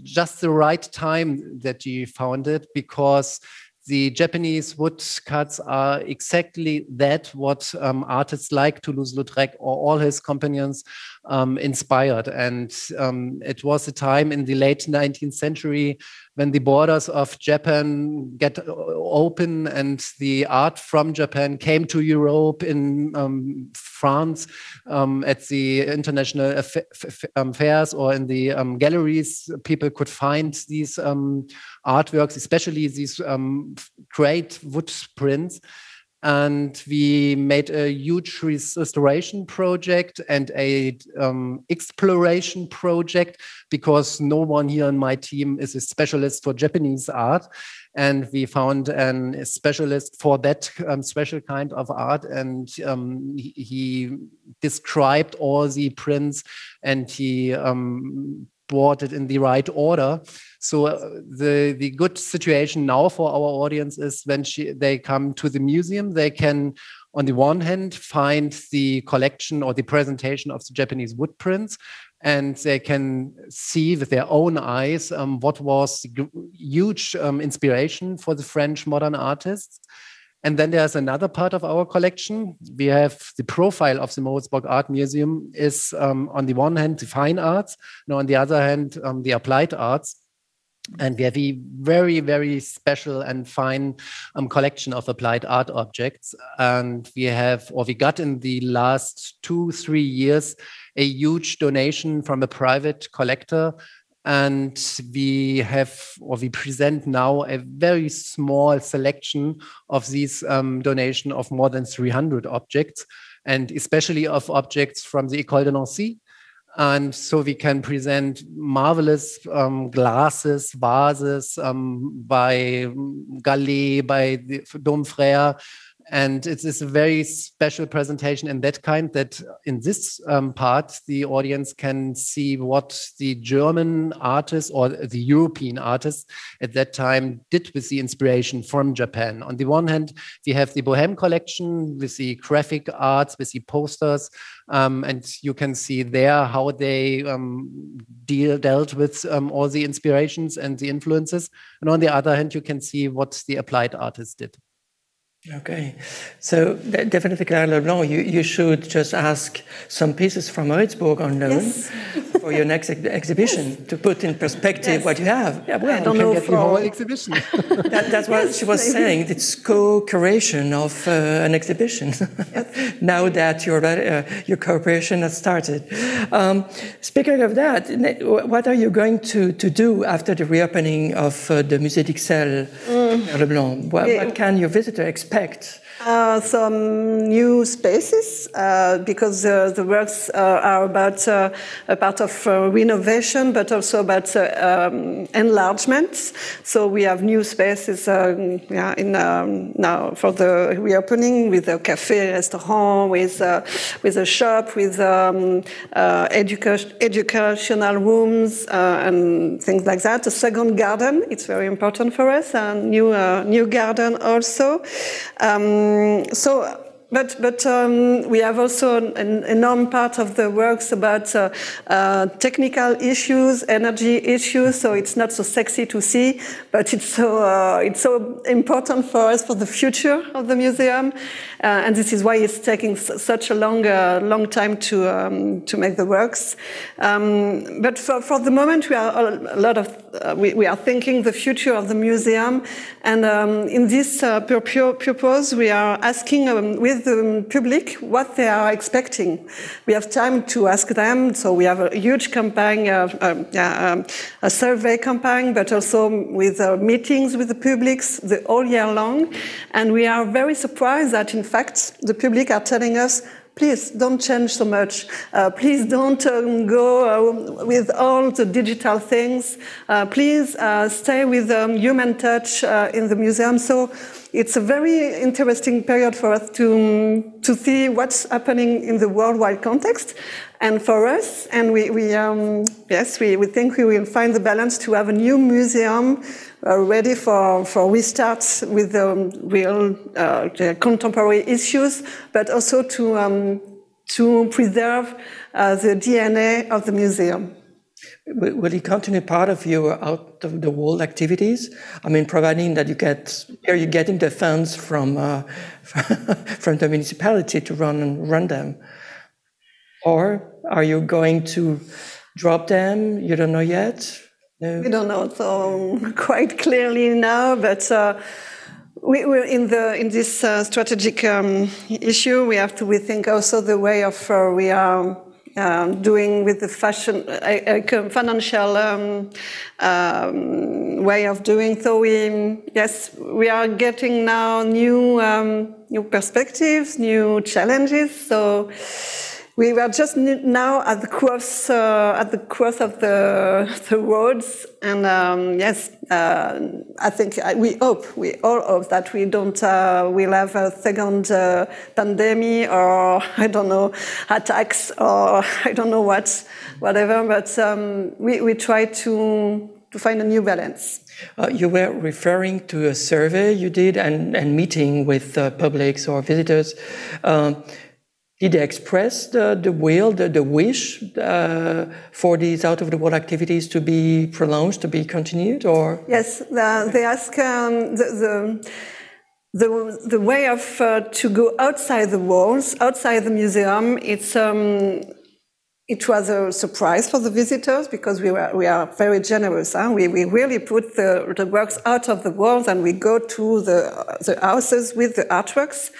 just the right time that we found it, because the Japanese woodcuts are exactly that what artists like Toulouse-Lautrec or all his companions inspired. And it was a time in the late 19th century when the borders of Japan get open and the art from Japan came to Europe in France at the international fairs or in the galleries. People could find these artworks, especially these great wood prints. And we made a huge restoration project and a exploration project, because no one here on my team is a specialist for Japanese art. And we found a specialist for that special kind of art. And he described all the prints and he brought it in the right order. So the good situation now for our audience is when they come to the museum, they can, on the one hand, find the collection or the presentation of the Japanese wood prints, and they can see with their own eyes what was the huge inspiration for the French modern artists. And then there's another part of our collection. We have the profile of the Moritzburg Art Museum is on the one hand, the fine arts, and on the other hand, the applied arts. And we have a very, very special and fine collection of applied art objects. And we got in the last 2-3 years a huge donation from a private collector. And we present now a very small selection of these donation of more than 300 objects, and especially of objects from the École de Nancy. And so we can present marvelous glasses, vases by Gallet, by the Dom Frère. And it is a very special presentation in that kind, that in this part, the audience can see what the German artists or the European artists at that time did with the inspiration from Japan. On the one hand, we have the Bohème collection with the graphic arts, with the posters, and you can see there how they dealt with all the inspirations and the influences. And on the other hand, you can see what the applied artists did. Okay, so definitely, Clara Leblanc, you should just ask some pieces from Moritzburg on loan for your next exhibition to put in perspective what you have. Yeah, well, I don't know get the whole exhibition. That's what she was saying. It's co-creation of an exhibition. Now that your cooperation has started. Speaking of that, what are you going to do after the reopening of the Musée d'Ixelles, Leblanc? What can your visitor expect? Some new spaces, because the works are about a part of renovation, but also about enlargements. So we have new spaces now for the reopening, with a cafe, restaurant, with a shop, with educational rooms and things like that. A second garden, it's very important for us. A new garden also. But we have also an enormous part of the works about technical issues, energy issues. So it's not so sexy to see, but it's so important for us for the future of the museum, and this is why it's taking such a long time to make the works. But for the moment, we are thinking the future of the museum, and in this purpose, we are asking with the public what they are expecting. We have time to ask them, so we have a huge campaign, a survey campaign, but also with meetings with the public all year long. And we are very surprised that, in fact, the public are telling us, please don't change so much. Please don't go with all the digital things. Please stay with human touch in the museum. So it's a very interesting period for us to see what's happening in the worldwide context. And for us, and we think we will find the balance to have a new museum ready for restart with real contemporary issues, but also to preserve the DNA of the museum. Will you continue part of your out of the world activities? I mean, providing that are you getting the funds from from the municipality to run them, or are you going to drop them? You don't know yet. No. We don't know so quite clearly now, but we're in this strategic issue. We have to rethink also the way of we are doing with the financial way of doing. So we are getting now new perspectives, new challenges. So we were just now at the cross of the roads, and I think we all hope that we don't we'll have a second pandemic, or I don't know, attacks, or I don't know whatever. But we try to find a new balance. You were referring to a survey you did and meeting with publics or visitors. Did they express the will, the wish for these out-of-the-world activities to be prolonged, to be continued, or? Yes, they ask the way of to go outside the walls, outside the museum. It was a surprise for the visitors because we are very generous. We really put the works out of the walls, and we go to the houses with the artworks.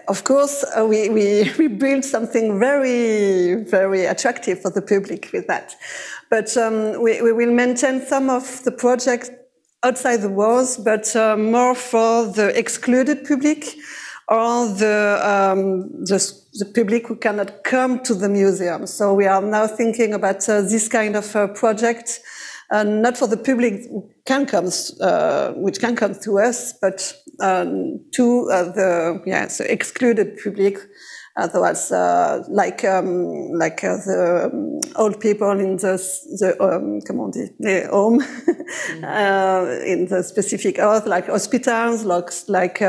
Of course, we build something very, very attractive for the public with that. But we will maintain some of the projects outside the walls, but more for the excluded public or the public who cannot come to the museum. So we are now thinking about this kind of project, not for the public which can come to us, but to the excluded public, otherwise like the old people in the home, in the specific earth, like hospitals, like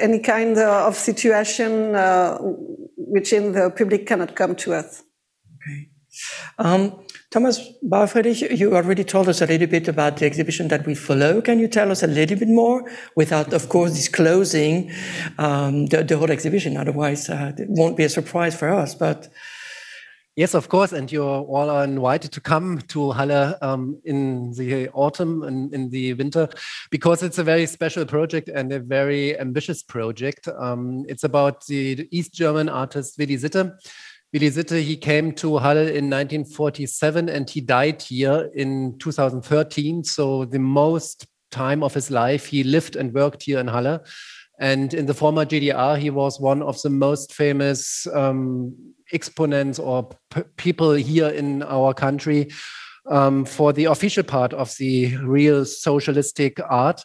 any kind of situation which in the public cannot come to us. Okay. Thomas Barfriedrich, you already told us a little bit about the exhibition that we follow. Can you tell us a little bit more without, of course, disclosing the whole exhibition? Otherwise, it won't be a surprise for us. But yes, of course, and you're all invited to come to Halle in the autumn and in the winter, because it's a very special project and a very ambitious project. It's about the East German artist Willy Sitte. Willy Sitte, he came to Halle in 1947 and he died here in 2013. So the most time of his life, he lived and worked here in Halle. And in the former GDR, he was one of the most famous exponents or people here in our country for the official part of the real socialistic art.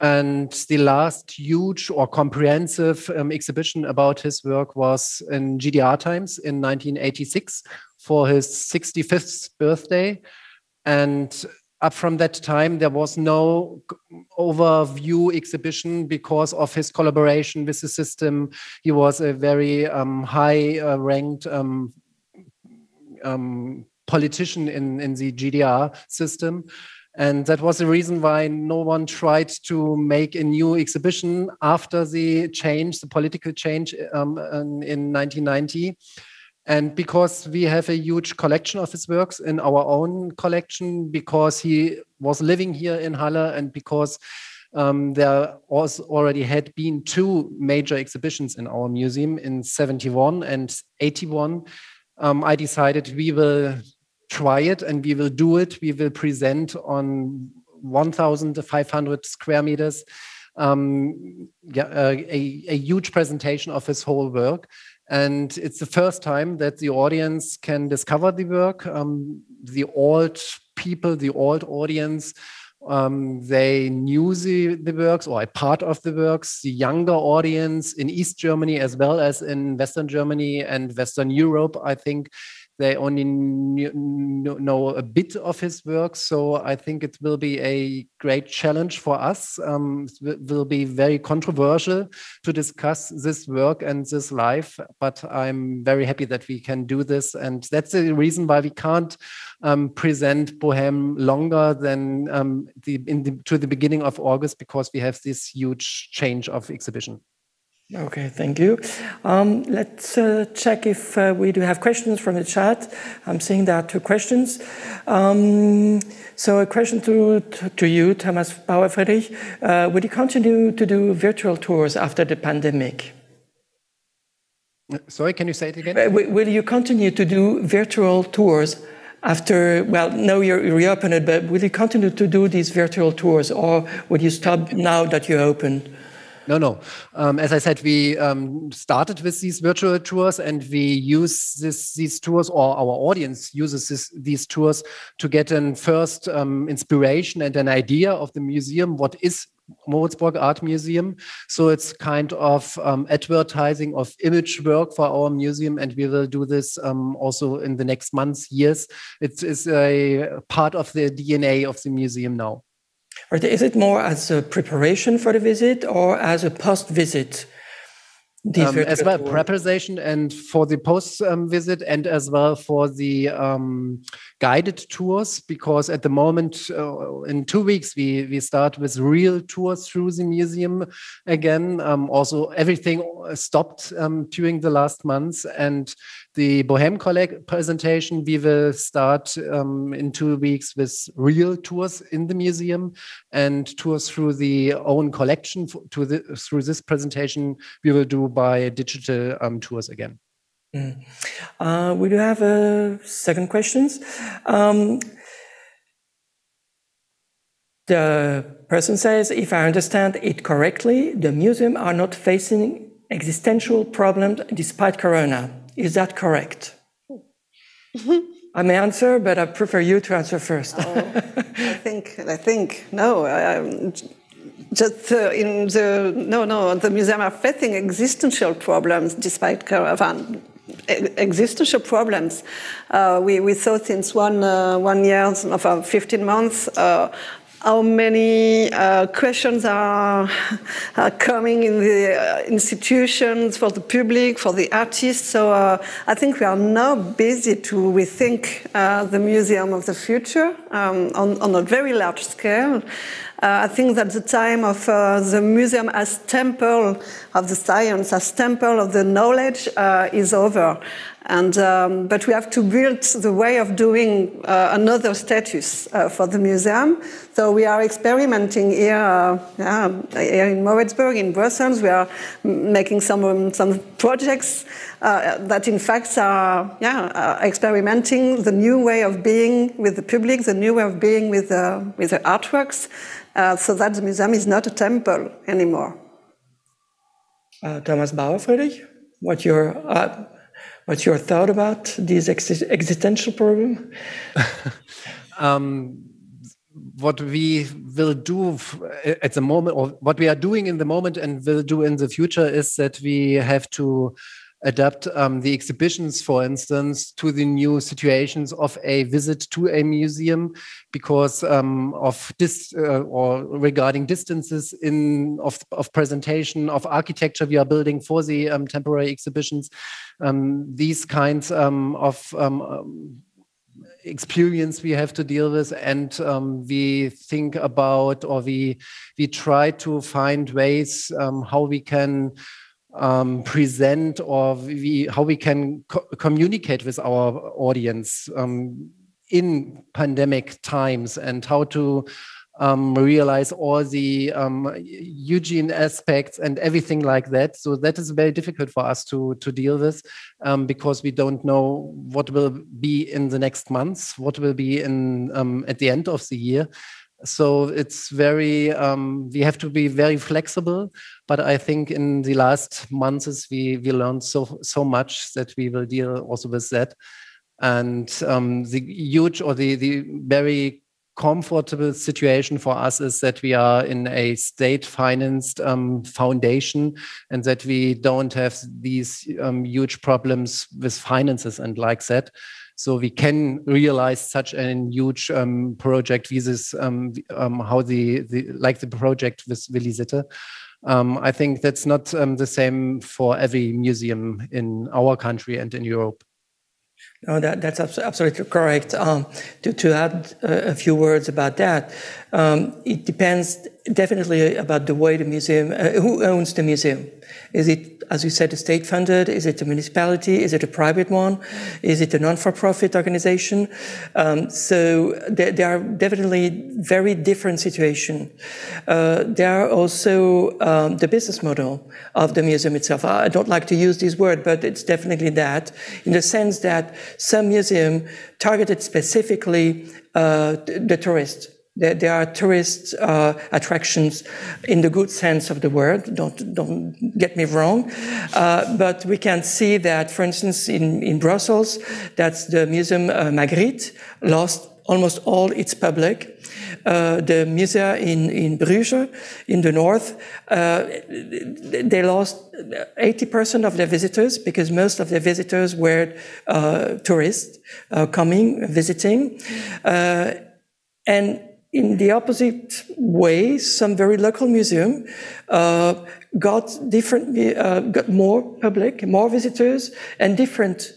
And the last huge or comprehensive exhibition about his work was in GDR times in 1986 for his 65th birthday. And up from that time, there was no overview exhibition because of his collaboration with the system. He was a very high-ranked politician in the GDR system. And that was the reason why no one tried to make a new exhibition after the change, the political change in 1990. And because we have a huge collection of his works in our own collection, because he was living here in Halle, and because there already had been two major exhibitions in our museum in 71 and 81, I decided we will try it and we will do it. We will present on 1,500 square meters a huge presentation of his whole work. And it's the first time that the audience can discover the work. The old people, the old audience, they knew the works or a part of the works. The younger audience in East Germany as well as in Western Germany and Western Europe, I think, they only know a bit of his work. So I think it will be a great challenge for us. It will be very controversial to discuss this work and this life, but I'm very happy that we can do this. And that's the reason why we can't present Bohème longer than to the beginning of August, because we have this huge change of exhibition. Okay, thank you. Let's check if we do have questions from the chat. I'm seeing there are 2 questions. So a question to you, Thomas Bauer-Friedrich. Will you continue to do virtual tours after the pandemic? Sorry, can you say it again? Will you continue to do virtual tours after, well, no, you're reopened, but will you continue to do these virtual tours, or will you stop now that you're open? No. As I said, we started with these virtual tours, and we use these tours, or our audience uses these tours to get a first inspiration and an idea of the museum. What is Moritzburg Art Museum? So it's kind of advertising of image work for our museum, and we will do this also in the next months, years. It is a part of the DNA of the museum now. Or is it more as a preparation for the visit or as a post-visit? As well, preparation and for the post-visit, and as well for the guided tours, because at the moment, in 2 weeks, we start with real tours through the museum again. Also, everything stopped during the last months, and the Bohème presentation, we will start in 2 weeks with real tours in the museum and tours through the own collection. Through this presentation, we will do by digital tours again. We do have second questions. The person says, if I understand it correctly, the museum are not facing existential problems despite Corona. Is that correct? I may answer, but I prefer you to answer first. I think no. The museum are facing existential problems despite Corona. Existential problems. We saw since 1 year of 15 months. How many questions are coming in the institutions, for the public, for the artists. So I think we are now busy to rethink the museum of the future on a very large scale. I think that the time of the museum as temple of the science, as temple of the knowledge is over. But we have to build the way of doing another status for the museum. So we are experimenting here in Moritzburg, in Brussels. We are making some projects that, in fact, are experimenting the new way of being with the public, the new way of being with the artworks, so that the museum is not a temple anymore. Thomas Bauer-Friedrich, what's your thought about this existential problem? What we will do at the moment, or what we are doing in the moment and will do in the future, is that we have to adapt the exhibitions, for instance, to the new situations of a visit to a museum, because of this or regarding distances of presentation of architecture we are building for the temporary exhibitions. These kinds of experience we have to deal with, and we think about, or we try to find ways how we can present, or how we can communicate with our audience in pandemic times, and how to realize all the hygiene aspects and everything like that. So that is very difficult for us to deal with, because we don't know what will be in the next months, what will be in at the end of the year. So it's very, we have to be very flexible, but I think in the last months we learned so much that we will deal also with that. And the huge, or the very comfortable situation for us is that we are in a state-financed foundation, and that we don't have these huge problems with finances and like that. So we can realize such a huge project with this, how like the project with Willi Sitte. I think that's not the same for every museum in our country and in Europe. No, that's absolutely correct. To add a few words about that, it depends definitely about the way the museum, who owns the museum. Is it, as you said, state-funded? Is it a municipality? Is it a private one? Is it a non-for-profit organization? So there are definitely very different situations. There are also the business model of the museum itself. I don't like to use this word, but it's definitely that, in the sense that some museums targeted specifically the tourists. There are tourist attractions in the good sense of the word. Don't get me wrong, but we can see that, for instance, in Brussels, that's the Museum Magritte lost almost all its public. The Musée in Bruges, in the north, they lost 80% of their visitors because most of their visitors were tourists coming, visiting, and in the opposite way, some very local museum got more public, more visitors, and different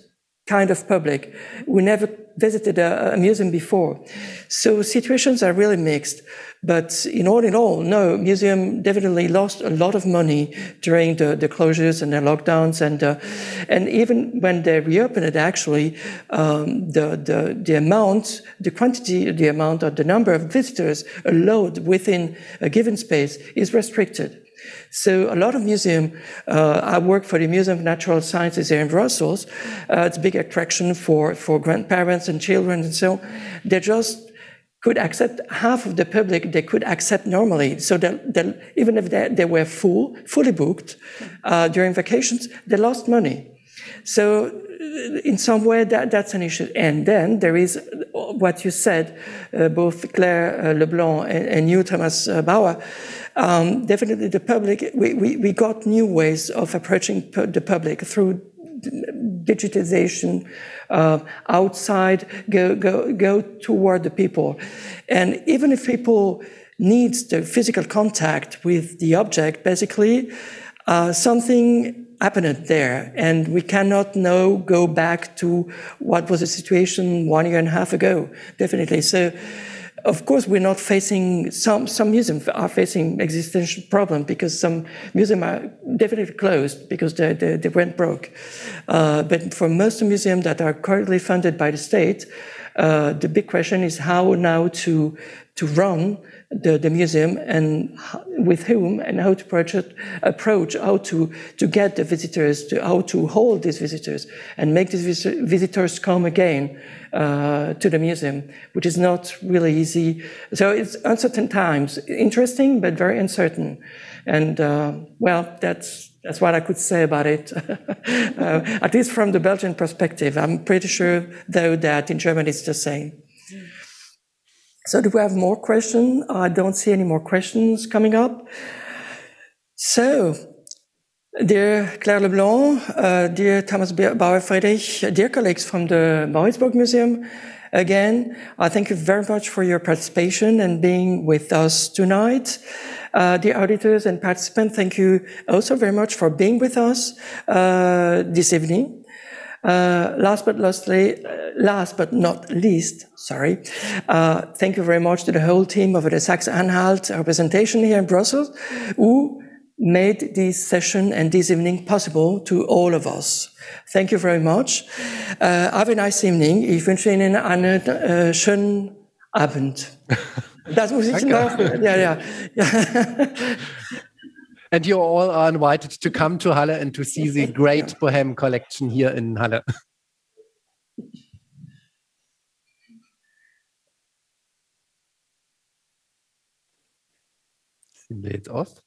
kind of public. We never visited a museum before. So situations are really mixed. But in all, no, museum definitely lost a lot of money during the closures and the lockdowns, and even when they reopened it, actually, the amount, the quantity, the amount, or the number of visitors allowed within a given space is restricted. So a lot of museums, I work for the Museum of Natural Sciences here in Brussels. It's a big attraction for grandparents and children and so on. They just could accept half of the public they could accept normally. So even if they were fully booked during vacations, they lost money. So in some way, that's an issue. And then there is what you said, both Claire Leblanc and you, Thomas Bauer. Definitely the public, we got new ways of approaching the public through digitization, outside, go toward the people. And even if people need the physical contact with the object, basically, something happened there, and we cannot now go back to what was the situation 1.5 years ago, definitely. So, of course, we're not facing, some museums are facing existential problem because some museums are definitely closed because they went broke. But for most museums that are currently funded by the state, the big question is how now to run the museum, and with whom, and how to approach how to get the visitors, how to hold these visitors and make these visitors come again to the museum, which is not really easy. So it's uncertain times, interesting, but very uncertain. And well, that's what I could say about it, at least from the Belgian perspective. I'm pretty sure, though, that in Germany it's the same. So do we have more questions? I don't see any more questions coming up. So, dear Claire Leblanc, dear Thomas Bauer-Friedrich, dear colleagues from the Moritzburg Museum, again, I thank you very much for your participation and being with us tonight. Dear auditors and participants, thank you also very much for being with us this evening. Last but not least, thank you very much to the whole team of the Saxe-Anhalt representation here in Brussels, who made this session and this evening possible to all of us. Thank you very much. Have a nice evening. Ich wünsche Ihnen einen schönen Abend. Das muss ich noch. Ja. And you all are invited to come to Halle and to see the great Bohème collection here in Halle. Sind wir jetzt off?